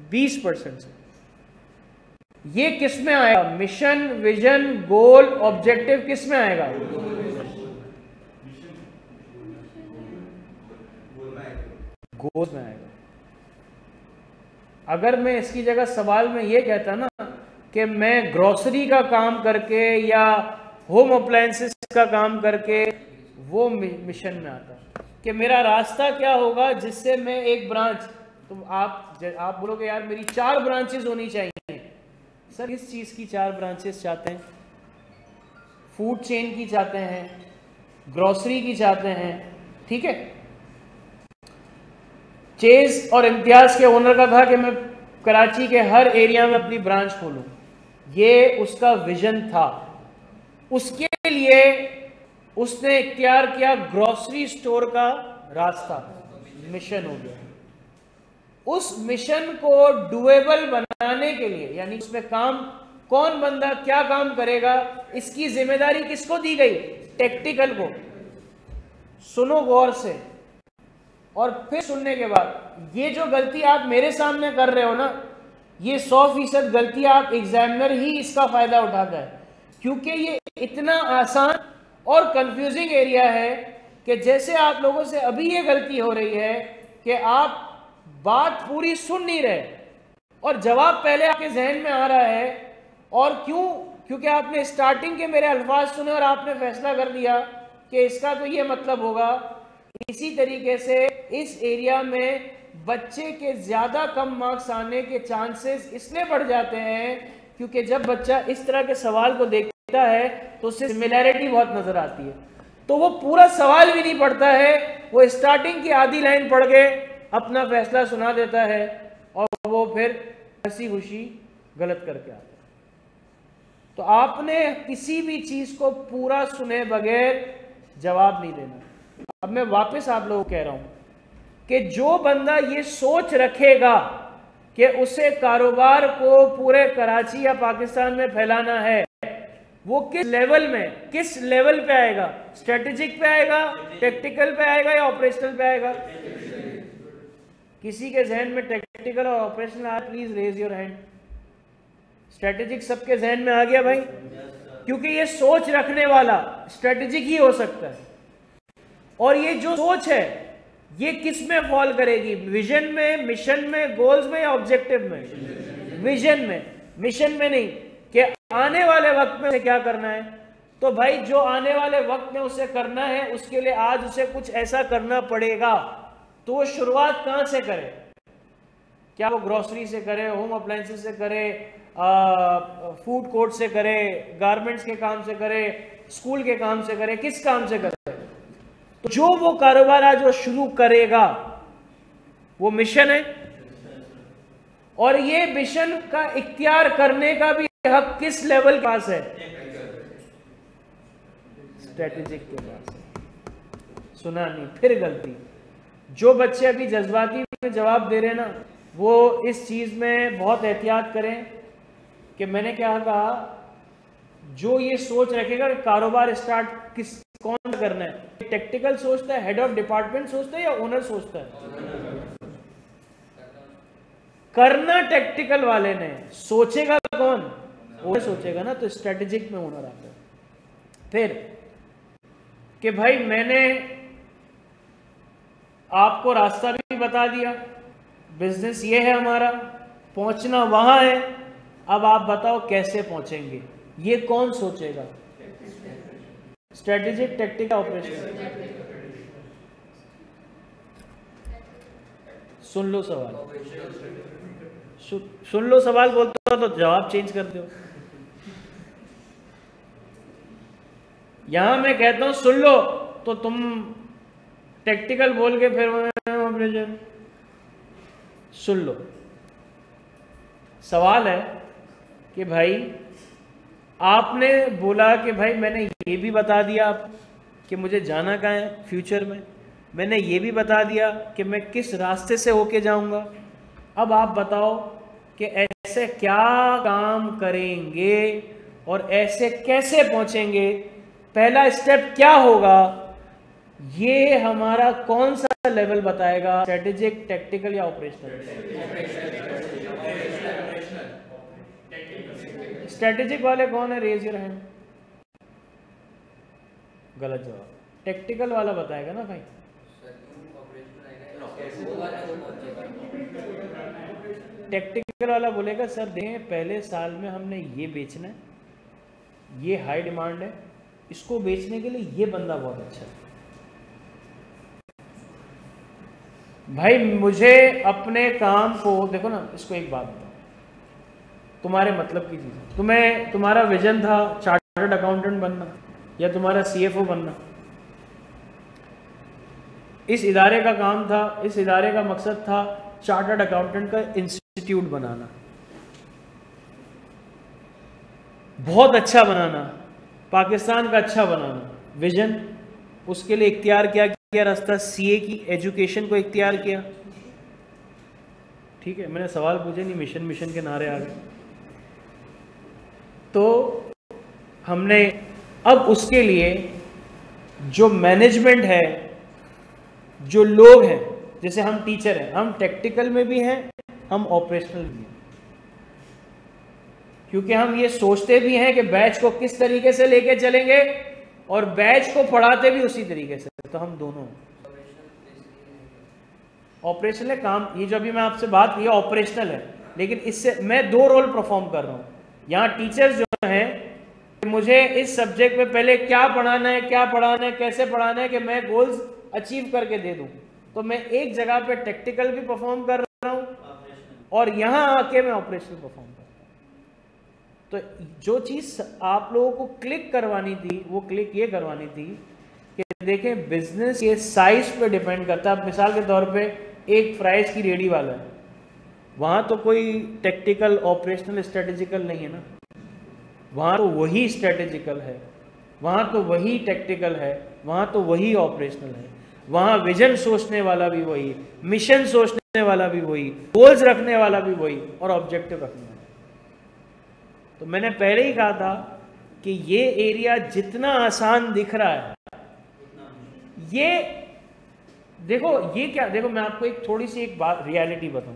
20% से। ये किस में आएगा? मिशन, विजन, गोल, ऑब्जेक्टिव किस में आएगा? गोल में आएगा। अगर मैं इसकी जगह सवाल में ये कहता ना कि मैं ग्रोसरी का काम करके या होम अप्लायंसेस का काम करके, वो मिशन में आता कि मेरा रास्ता क्या होगा जिससे मैं एक ब्रांच, तो आप बोलोगे यार मेरी 4 ब्रांचेस होनी चाहिए। सर किस चीज़ की 4 ब्रांचेस चाहते हैं? फूड चेन की चाहते हैं, ग्रोसरी की चाहते हैं, ठीक है। चेज और इम्तियाज के ओनर का था कि मैं कराची के हर एरिया में अपनी ब्रांच खोलूं, ये उसका विजन था। उसके लिए उसने इख्तियार किया ग्रोसरी स्टोर का रास्ता, मिशन हो गया। उस मिशन को डुएबल बनाने के लिए, यानी उसमें काम, कौन बंदा क्या काम करेगा, इसकी जिम्मेदारी किसको दी गई? टेक्टिकल को। सुनो गौर से, और फिर सुनने के बाद, ये जो गलती आप मेरे सामने कर रहे हो ना, ये 100% गलती आप एग्जामिनर ही इसका फायदा उठाता है, क्योंकि ये इतना आसान और कंफ्यूजिंग एरिया है कि जैसे आप लोगों से अभी ये गलती हो रही है कि आप बात पूरी सुन नहीं रहे और जवाब पहले आपके जहन में आ रहा है। और क्यों? क्योंकि आपने स्टार्टिंग के मेरे अल्फाज सुने और आपने फैसला कर दिया कि इसका तो ये मतलब होगा। इसी तरीके से इस एरिया में बच्चे के ज्यादा कम मार्क्स आने के चांसेस इसलिए बढ़ जाते हैं क्योंकि जब बच्चा इस तरह के सवाल को देखता है तो उससे सिमिलैरिटी बहुत नजर आती है, तो वो पूरा सवाल भी नहीं पढ़ता है, वो स्टार्टिंग की आधी लाइन पढ़ के अपना फैसला सुना देता है और वो फिर हंसी खुशी गलत करके आता है। तो आपने किसी भी चीज को पूरा सुने बगैर जवाब नहीं देना। अब मैं वापस आप लोगों को कह रहा हूं कि जो बंदा ये सोच रखेगा कि उसे कारोबार को पूरे कराची या पाकिस्तान में फैलाना है, वो किस लेवल पे आएगा? स्ट्रेटेजिक पे आएगा, टेक्टिकल पे आएगा या ऑपरेशनल पे आएगा? किसी के जहन में टेक्टिकल और ऑपरेशनल आया, please raise your hand. Strategic सबके जहन में आ गया भाई? क्योंकि ये सोच रखने वाला स्ट्रेटेजिक ही हो सकता है। और ये जो सोच है ये किस में फॉल करेगी? विजन में, मिशन में, गोल्स में या ऑब्जेक्टिव में? विजन में, मिशन में नहीं कि आने वाले वक्त में क्या करना है। तो भाई जो आने वाले वक्त में उसे करना है उसके लिए आज उसे कुछ ऐसा करना पड़ेगा। तो वो शुरुआत कहां से करे? क्या वो ग्रोसरी से करे, होम अप्लायंसेस से करे, फूड कोर्ट से करे, गारमेंट्स के काम से करे, स्कूल के काम से करे, किस काम से करे? तो जो वो कारोबार आज वो शुरू करेगा वो मिशन है। और ये मिशन का इख्तियार करने का भी हक किस लेवल के पास है? स्ट्रेटेजिक के पास है। सुना नहीं, फिर गलती। जो बच्चे अभी जज्बाती में जवाब दे रहे हैं ना, वो इस चीज में बहुत एहतियात करें कि मैंने क्या कहा। जो ये सोच रखेगा कि कारोबार स्टार्ट कौन करना है, टेक्टिकल सोचता है, हेड ऑफ डिपार्टमेंट सोचता है या ओनर सोचता है? करना टेक्टिकल वाले ने, सोचेगा कौन? ओनर सोचेगा ना। तो स्ट्रेटेजिक में ओनर आता है। फिर कि भाई मैंने आपको रास्ता भी बता दिया, बिजनेस ये है हमारा, पहुंचना वहां है, अब आप बताओ कैसे पहुंचेंगे? ये कौन सोचेगा? Strategic, tactical, operation? सुन लो सवाल, सुन लो सवाल, बोलते हो तो जवाब चेंज करते हो। यहां मैं कहता हूं सुन लो तो तुम टेक्टिकल बोल के फिर ऑपरेशन। सुन लो, सवाल है कि भाई आपने बोला कि भाई मैंने ये भी बता दिया आप कि मुझे जाना कहाँ है फ्यूचर में, मैंने ये भी बता दिया कि मैं किस रास्ते से होके जाऊंगा। अब आप बताओ कि ऐसे क्या काम करेंगे और ऐसे कैसे पहुंचेंगे, पहला स्टेप क्या होगा? ये हमारा कौन सा लेवल बताएगा? स्ट्रेटेजिक, टेक्टिकल या ऑपरेशनल? स्ट्रेटेजिक वाले कौन है? Raise your hand. गलत जवाब। टेक्टिकल वाला बताएगा ना भाई। टेक्टिकल वाला बोलेगा सर देखें पहले साल में हमने ये बेचना है, ये हाई डिमांड है, इसको बेचने के लिए ये बंदा बहुत अच्छा है। भाई मुझे अपने काम को देखो ना, इसको एक बात बताओ, तुम्हारे मतलब की चीज़, तुम्हें तुम्हारा विजन था चार्टर्ड अकाउंटेंट बनना या तुम्हारा सीएफओ बनना, इस इदारे का काम था, इस इदारे का मकसद था चार्टर्ड अकाउंटेंट का इंस्टीट्यूट बनाना, बहुत अच्छा बनाना, पाकिस्तान का अच्छा बनाना, विजन। उसके लिए इख्तियार किया रास्ता सीए की एजुकेशन को इख्तियार किया। ठीक है, मैंने सवाल पूछे नहीं, मिशन के नारे आ गए। तो हमने अब उसके लिए जो मैनेजमेंट है, जो लोग हैं, जैसे हम टीचर हैं, हम टेक्टिकल में भी हैं, हम ऑपरेशनल भी हैं, क्योंकि हम ये सोचते भी हैं कि बैच को किस तरीके से लेके चलेंगे और बैच को पढ़ाते भी उसी तरीके से। तो हम दोनों ऑपरेशनल है काम। ये जो अभी मैं आपसे बात की ऑपरेशनल है, लेकिन इससे मैं 2 रोल परफॉर्म कर रहा हूं। यहाँ टीचर्स जो हैं, मुझे इस सब्जेक्ट में पहले क्या पढ़ाना है, क्या पढ़ाना है, कैसे पढ़ाना है कि मैं गोल्स अचीव करके दे दूं। तो मैं एक जगह पे टेक्निकल भी परफॉर्म कर रहा हूं और यहां आके मैं ऑपरेशनल परफॉर्म कर रहा हूं। तो जो चीज आप लोगों को क्लिक करवानी थी, वो क्लिक ये करवानी थी कि देखें बिजनेस के साइज पे डिपेंड करता है। मिसाल के तौर पे एक फ्राइज की रेडी वाला है, वहां तो कोई टेक्टिकल ऑपरेशनल स्ट्रेटेजिकल नहीं है ना, वहां तो वही स्ट्रेटेजिकल है, वहां तो वही टेक्टिकल है, वहां तो वही ऑपरेशनल है। वहां विजन सोचने वाला भी वही, मिशन सोचने वाला भी वही, गोल्स रखने वाला भी वही और ऑब्जेक्टिव रखने वाला। तो मैंने पहले ही कहा था कि ये एरिया जितना आसान दिख रहा है, ये देखो, ये क्या, देखो मैं आपको एक थोड़ी सी एक बात रियलिटी बताऊं,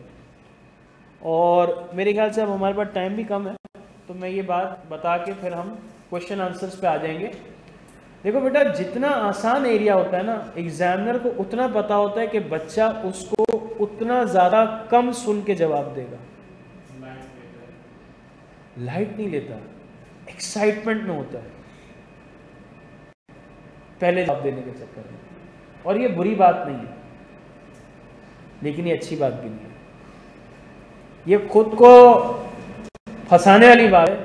और मेरे ख्याल से अब हमारे पास टाइम भी कम है, तो मैं ये बात बता के फिर हम क्वेश्चन आंसर्स पे आ जाएंगे। देखो बेटा, जितना आसान एरिया होता है ना, एग्जामिनर को उतना पता होता है कि बच्चा उसको उतना ज़्यादा कम सुन के जवाब देगा। लाइट नहीं लेता, एक्साइटमेंट में होता है पहले जवाब देने के चक्कर में। और ये बुरी बात नहीं है, लेकिन ये अच्छी बात भी नहीं है। ये खुद को फंसाने वाली बात है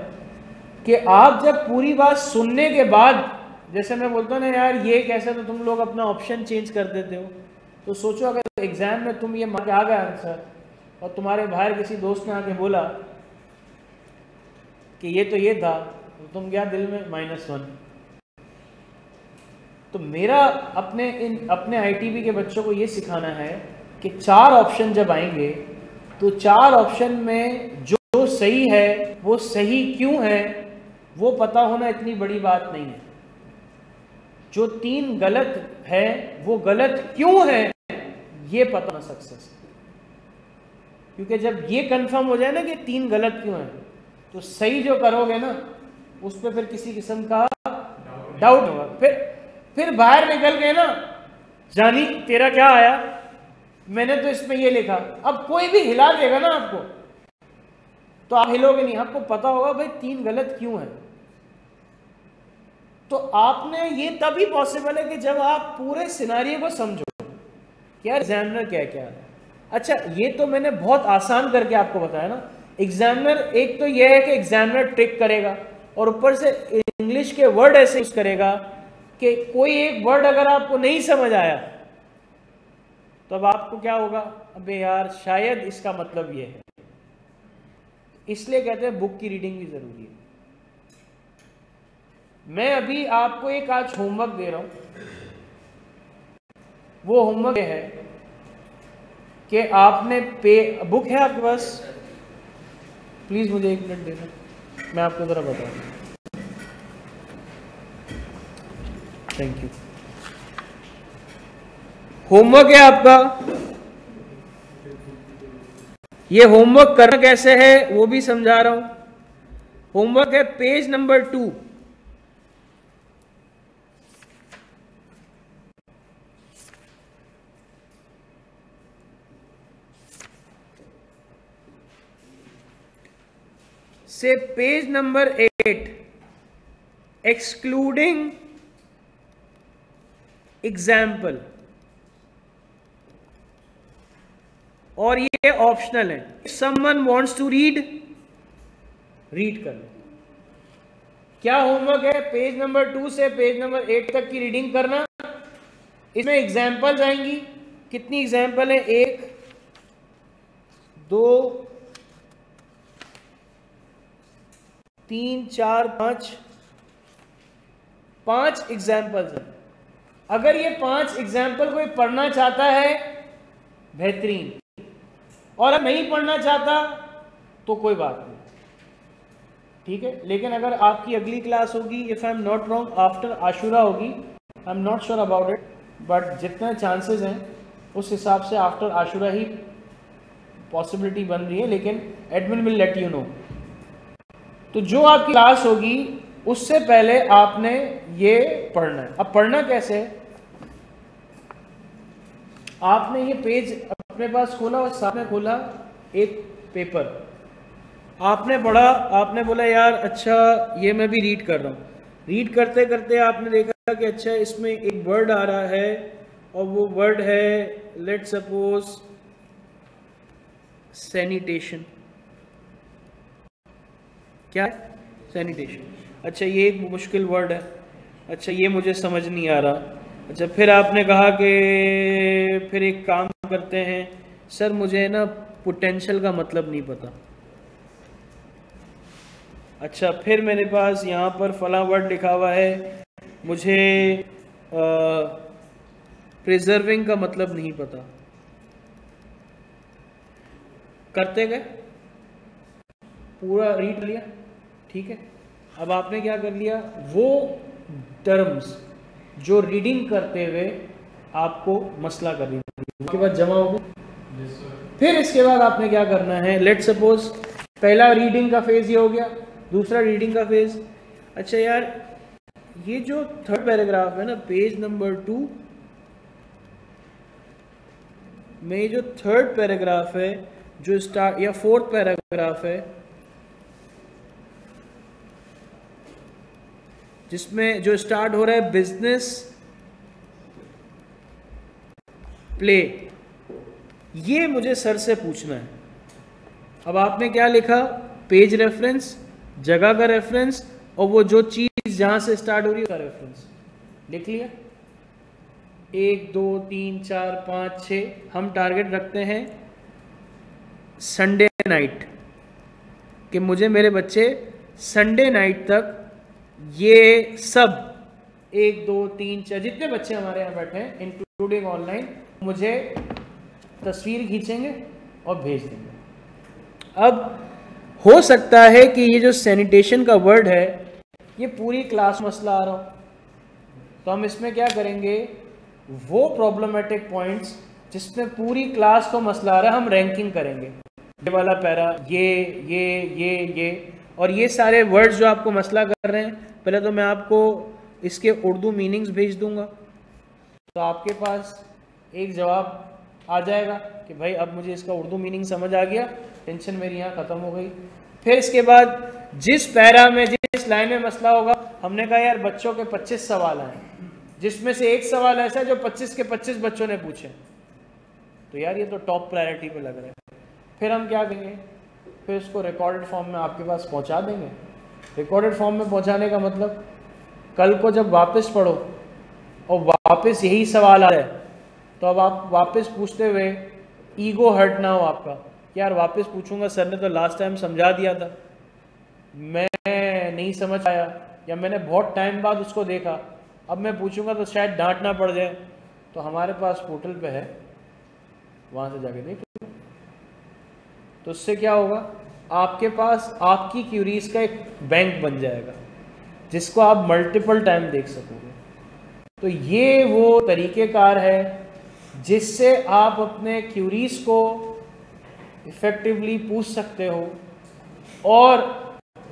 कि आप जब पूरी बात सुनने के बाद, जैसे मैं बोलता हूँ ना यार ये कैसे, तो तुम लोग अपना ऑप्शन चेंज कर देते हो। तो सोचो अगर एग्जाम में तुम ये मार्क आ गया आंसर और तुम्हारे बाहर किसी दोस्त ने आके बोला कि ये तो ये था, तो तुम क्या दिल में -1। तो मेरा अपने आईटीबी के बच्चों को ये सिखाना है कि 4 ऑप्शन जब आएंगे तो 4 ऑप्शन में जो सही है वो सही क्यों है वो पता होना इतनी बड़ी बात नहीं है। जो 3 गलत है वो गलत क्यों है ये पता होना सक्सेस। क्योंकि जब ये कंफर्म हो जाए ना कि 3 गलत क्यों है, तो सही जो करोगे ना उस पर फिर किसी किस्म का डाउट होगा। फिर बाहर निकल गए ना, जानी तेरा क्या आया, मैंने तो इसमें ये लिखा। अब कोई भी हिला देगा ना आपको तो आप हिलोगे नहीं, आपको पता होगा भाई 3 गलत क्यों है। तो आपने ये तभी पॉसिबल है कि जब आप पूरे सिनारियो को समझो कि यार एग्जामिनर क्या क्या है। अच्छा, ये तो मैंने बहुत आसान करके आपको बताया ना। एग्जामिनर एक तो यह है कि एग्जामिनर ट्रिक करेगा और ऊपर से इंग्लिश के वर्ड ऐसे यूज करेगा कि कोई एक वर्ड अगर आपको नहीं समझ आया तो अब आपको क्या होगा, अबे यार शायद इसका मतलब ये है। इसलिए कहते हैं बुक की रीडिंग भी जरूरी है। मैं अभी आपको एक आज होमवर्क दे रहा हूं। वो होमवर्क है कि आपने बुक है आपके पास, प्लीज मुझे 1 मिनट देना, मैं आपको जरा बता दूं। Thank you. होमवर्क है आपका, ये होमवर्क करना कैसे है वो भी समझा रहा हूं। होमवर्क है पेज नंबर 2। से पेज नंबर 8, एक्सक्लूडिंग एग्जाम्पल, और ये ऑप्शनल है। समवन वांट्स टू रीड कर लो। क्या होमवर्क है? पेज नंबर 2 से पेज नंबर 8 तक की रीडिंग करना। इसमें एग्जाम्पल्स आएंगी। कितनी एग्जाम्पल है? 1 2 3 4 5 एग्जाम्पल्स हैं। अगर ये 5 एग्जाम्पल कोई पढ़ना चाहता है बेहतरीन, और नहीं पढ़ना चाहता तो कोई बात नहीं, ठीक है। लेकिन अगर आपकी अगली क्लास होगी, if I am not wrong, after Ashura होगी, I am not sure about it, but जितने चांसेस हैं उस हिसाब से आफ्टर आशुरा ही पॉसिबिलिटी बन रही है, लेकिन admin will let you know. तो जो आपकी क्लास होगी उससे पहले आपने ये पढ़ना है। अब पढ़ना कैसे है? आपने ये पेज अपने पास खोला और साथ में खोला एक पेपर, आपने पढ़ा, आपने बोला यार अच्छा ये मैं भी रीड कर रहा हूँ। रीड करते करते आपने देखा कि अच्छा इसमें एक वर्ड आ रहा है, और वो वर्ड है लेट सपोज सैनिटेशन। क्या है? सैनिटेशन। अच्छा ये एक मुश्किल वर्ड है, अच्छा ये मुझे समझ नहीं आ रहा। अच्छा फिर आपने कहा कि फिर एक काम करते हैं, सर मुझे ना पोटेंशियल का मतलब नहीं पता। अच्छा फिर मेरे पास यहाँ पर फला वर्ड लिखा हुआ है, मुझे प्रिजर्विंग का मतलब नहीं पता। करते गए, पूरा रीड लिया, ठीक है। अब आपने क्या कर लिया, वो टर्म्स जो रीडिंग करते हुए आपको मसला करनी थी, उसके बाद जमा होगी। फिर इसके बाद आपने क्या करना है, लेट सपोज पहला रीडिंग का फेज ये हो गया, दूसरा रीडिंग का फेज। अच्छा यार ये जो थर्ड पैराग्राफ है ना पेज नंबर 2 में, जो थर्ड पैराग्राफ है जो स्टार्ट, या फोर्थ पैराग्राफ है जिसमें जो स्टार्ट हो रहा है बिजनेस प्ले, ये मुझे सर से पूछना है। अब आपने क्या लिखा, पेज रेफरेंस, जगह का रेफरेंस, और वो जो चीज जहां से स्टार्ट हो रही है उसका रेफरेंस लिख लिया। 1 2 3 4 5 6 हम टारगेट रखते हैं संडे नाइट, कि मुझे मेरे बच्चे संडे नाइट तक ये सब 1 2 3 4 जितने बच्चे हमारे यहाँ बैठे हैं इंक्लूडिंग ऑनलाइन, मुझे तस्वीर खींचेंगे और भेज देंगे। अब हो सकता है कि ये जो सैनिटेशन का वर्ड है ये पूरी क्लास मसला आ रहा हो, तो हम इसमें क्या करेंगे, वो प्रॉब्लमेटिक पॉइंट्स जिसमें पूरी क्लास को मसला आ रहा है हम रैंकिंग करेंगे। ये वाला पैरा, ये और ये सारे वर्ड्स जो आपको मसला कर रहे हैं, पहले तो मैं आपको इसके उर्दू मीनिंग्स भेज दूंगा, तो आपके पास एक जवाब आ जाएगा कि भाई अब मुझे इसका उर्दू मीनिंग समझ आ गया, टेंशन मेरी यहाँ ख़त्म हो गई। फिर इसके बाद जिस पैरा में जिस लाइन में मसला होगा, हमने कहा यार बच्चों के 25 सवाल आए, जिसमें से एक सवाल ऐसा है जो 25 के 25 बच्चों ने पूछे, तो यार ये तो टॉप प्रायोरिटी पे लग रहा है। फिर हम क्या करेंगे, फिर उसको रिकॉर्डेड फॉर्म में आपके पास पहुंचा देंगे। रिकॉर्डेड फॉर्म में पहुंचाने का मतलब, कल को जब वापस पढ़ो और वापस यही सवाल आ जाए, तो अब आप वापस पूछते हुए ईगो हर्ट ना हो आपका, कि यार वापस पूछूंगा, सर ने तो लास्ट टाइम समझा दिया था, मैं नहीं समझ आया, या मैंने बहुत टाइम बाद उसको देखा, अब मैं पूछूंगा तो शायद डांट ना पड़ जाए। तो हमारे पास पोर्टल पे है, वहाँ से जाके देख लो। तो उससे क्या होगा, आपके पास आपकी क्यूरीज का एक बैंक बन जाएगा जिसको आप मल्टीपल टाइम देख सकोगे। तो ये वो तरीक़ेकार है जिससे आप अपने क्यूरीज को इफ़ेक्टिवली पूछ सकते हो, और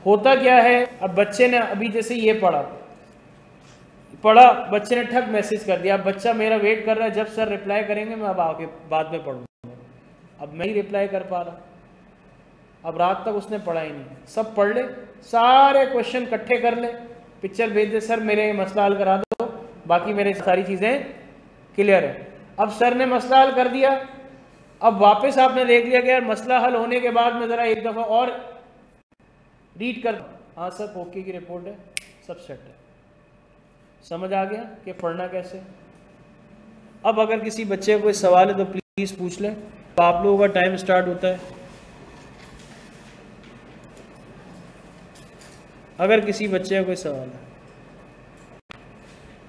होता क्या है, अब बच्चे ने अभी जैसे ये पढ़ा, बच्चे ने ठग मैसेज कर दिया, अब बच्चा मेरा वेट कर रहा है जब सर रिप्लाई करेंगे मैं अब आगे बाद में पढ़ूंगा, अब मैं ही रिप्लाई कर पा रहा, अब रात तक उसने पढ़ा ही नहीं। सब पढ़ ले, सारे क्वेश्चन इकट्ठे कर ले, पिक्चर भेज दे, सर मेरे मसला हल करा दो, बाकी मेरे सारी चीज़ें क्लियर है। अब सर ने मसला हल कर दिया, अब वापस आपने देख लिया कि यार मसला हल होने के बाद मैं ज़रा एक दफ़ा और रीड कर, हाँ सर ओके की रिपोर्ट है, सब सेट है, समझ आ गया कि पढ़ना कैसे। अब अगर किसी बच्चे को कोई सवाल है तो प्लीज़ पूछ लें, तो आप लोगों का टाइम स्टार्ट होता है। अगर किसी बच्चे का कोई सवाल है।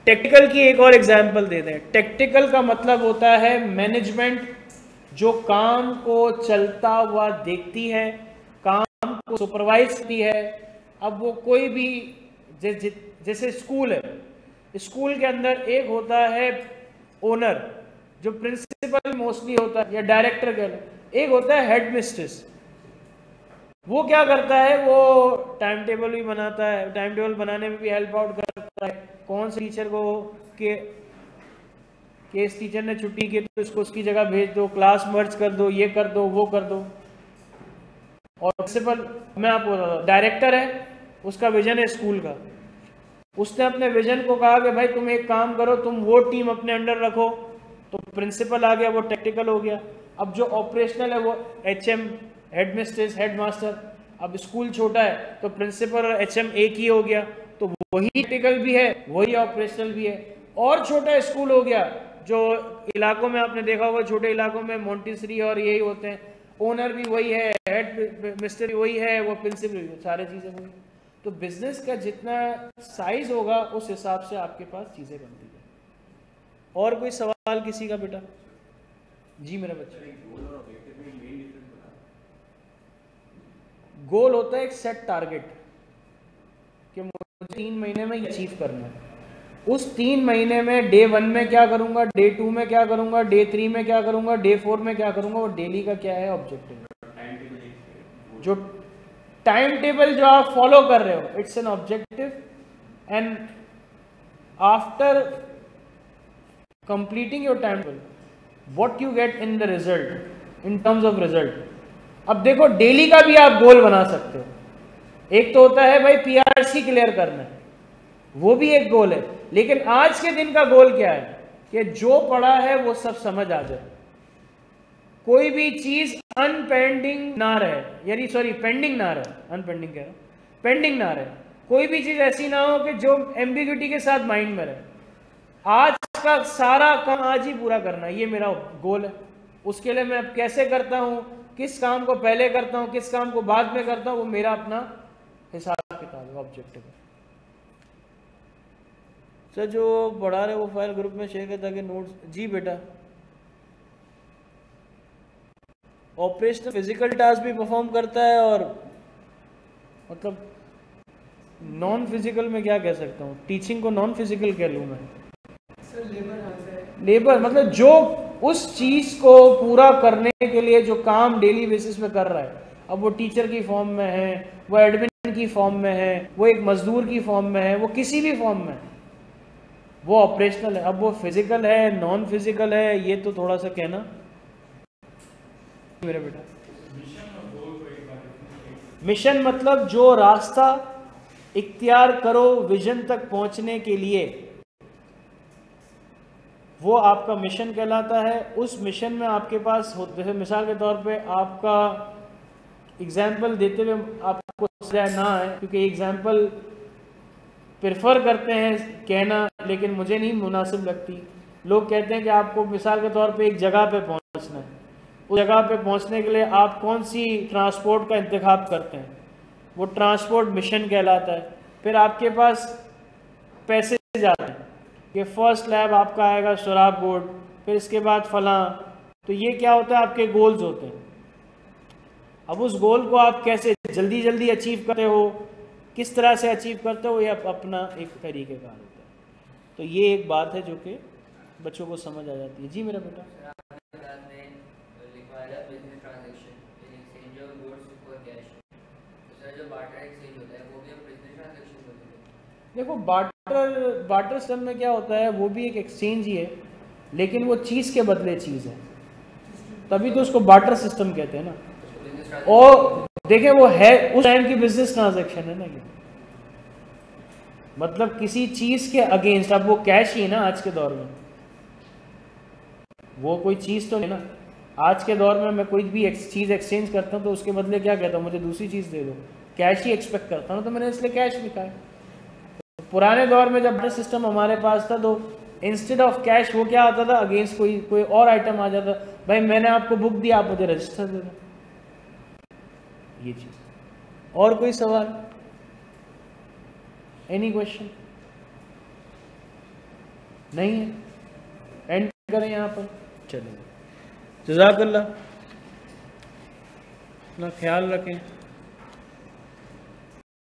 टेक्टिकल की एक और एग्जांपल दे दें। टेक्टिकल का मतलब होता है मैनेजमेंट जो काम को चलता हुआ देखती है, काम को सुपरवाइज करती है। अब वो कोई भी जैसे स्कूल है, स्कूल के अंदर एक होता है ओनर जो प्रिंसिपल मोस्टली होता है या डायरेक्टर कह लो, एक होता है हेड मिस्ट्रेस। वो क्या करता है, वो टाइम टेबल भी बनाता है, टाइम टेबल बनाने में भी हेल्प आउट करता है, कौन से टीचर को कि इस टीचर ने छुट्टी की तो इसको उसकी जगह भेज दो, क्लास मर्ज कर दो, ये कर दो, वो कर दो। और प्रिंसिपल, मैं आपको बता दूं, डायरेक्टर है, उसका विजन है स्कूल का, उसने अपने विजन को कहा कि भाई तुम एक काम करो, तुम वो टीम अपने अंडर रखो, तो प्रिंसिपल आ गया, वो टेक्निकल हो गया। अब जो ऑपरेशनल है वो HM, head mistress, head master. अब स्कूल छोटा है तो प्रिंसिपल और HM एक ही हो गया, तो वही टेक्निकल भी है, वही ऑपरेशनल भी है। और छोटा स्कूल हो गया, जो इलाकों में आपने देखा होगा, छोटे इलाकों में मोंटेसरी और यही होते हैं, ओनर भी वही है, हेड मिस्टर भी वही है, वो प्रिंसिपल भी, सारी चीज़ें वही। तो बिजनेस का जितना साइज होगा उस हिसाब से आपके पास चीज़ें बनती है। और कोई सवाल किसी का बेटा? जी मेरा बच्चा। गोल होता है एक सेट टारगेट कि मुझे 3 महीने में ये अचीव करना है। उस 3 महीने में डे 1 में क्या करूंगा, डे 2 में क्या करूंगा, डे 3 में क्या करूंगा, डे 4 में क्या करूंगा, और डेली का क्या है ऑब्जेक्टिव। जो टाइम टेबल जो आप फॉलो कर रहे हो, it's an objective, and after completing your time table what you get in the result, in terms of result. अब देखो डेली का भी आप गोल बना सकते हो। एक तो होता है भाई PRC क्लियर करना है, वो भी एक गोल है, लेकिन आज के दिन का गोल क्या है कि जो पढ़ा है वो सब समझ आ जाए, कोई भी चीज अनपेंडिंग ना रहे, यानी सॉरी पेंडिंग ना रहे, अनपेंडिंग कह रहा हूं, पेंडिंग ना रहे, कोई भी चीज ऐसी ना हो कि जो एम्बिग्यूटी के साथ माइंड में रहे। आज का सारा काम आज ही पूरा करना, ये मेरा गोल है। उसके लिए मैं कैसे करता हूं, किस काम को पहले करता हूं, किस काम को बाद में करता हूं, वो मेरा अपना हिसाब किताब है, ऑब्जेक्टिव है। सर जो पढ़ा रहे वो फाइल ग्रुप में शेयर करता कि नोट्स। जी बेटा, ऑपरेशनल फिजिकल टास्क भी परफॉर्म करता है, और मतलब नॉन फिजिकल में क्या कह सकता हूँ, टीचिंग को नॉन फिजिकल कह लूँ मैं। लेबर मतलब जो उस चीज को पूरा करने के लिए जो काम डेली बेसिस पे कर रहा है, अब वो टीचर की फॉर्म में है, वो एडमिन की फॉर्म में है, वो एक मजदूर की फॉर्म में है, वो किसी भी फॉर्म में, वो ऑपरेशनल है। अब वो फिजिकल है, नॉन फिजिकल है, ये तो थोड़ा सा कहना मेरा बेटा। मिशन मतलब जो रास्ता इख्तियार करो विजन तक पहुंचने के लिए, वो आपका मिशन कहलाता है। उस मिशन में आपके पास जैसे मिसाल के तौर पे आपका एग्जाम्पल देते हुए आपको ना है, क्योंकि एग्जाम्पल प्रेफर करते हैं कहना, लेकिन मुझे नहीं मुनासिब लगती। लोग कहते हैं कि आपको मिसाल के तौर पे एक जगह पे पहुंचना है, उस जगह पे पहुंचने के लिए आप कौन सी ट्रांसपोर्ट का इंतखाब करते हैं, वो ट्रांसपोर्ट मिशन कहलाता है। फिर आपके पास पैसे जाते हैं कि फर्स्ट लैब आपका आएगा सोराब बोर्ड, फिर इसके बाद फलां, तो ये क्या होता है, आपके गोल्स होते हैं। अब उस गोल को आप कैसे जल्दी जल्दी अचीव करते हो, किस तरह से अचीव करते हो, ये अपना एक तरीक़ेकार होता है। तो ये एक बात है जो कि बच्चों को समझ आ जाती है। जी मेरा बेटा। जो बार्टर एक्सचेंज होता देखो बार्टर सिस्टम में क्या होता है, वो भी एक एक्सचेंज ही है, लेकिन वो चीज़ के बदले चीज़ है, तभी तो उसको बार्टर सिस्टम कहते हैं ना। और देखें वो है उस टाइम की बिजनेस ट्रांजैक्शन है ना ये, मतलब किसी चीज़ के अगेंस्ट। अब वो कैश ही है ना आज के दौर में, वो कोई चीज़ तो नहीं ना। आज के दौर में मैं कोई भी चीज़ एक्सचेंज करता हूँ तो उसके बदले क्या कहता हूँ, मुझे दूसरी चीज़ दे दो, कैश ही एक्सपेक्ट करता हूँ, तो मैंने इसलिए कैश लिखा है। तो पुराने दौर में जब सिस्टम हमारे पास था तो इंस्टेड ऑफ कैश वो क्या आता था, अगेंस्ट कोई और आइटम आ जाता, भाई मैंने आपको बुक दी, आप मुझे रजिस्टर दे दो, ये चीज़। और कोई सवाल, एनी क्वेश्चन? नहीं है, एंड करें यहाँ पर। चलिए, जज़ाकल्लाह, अपना ख्याल रखें।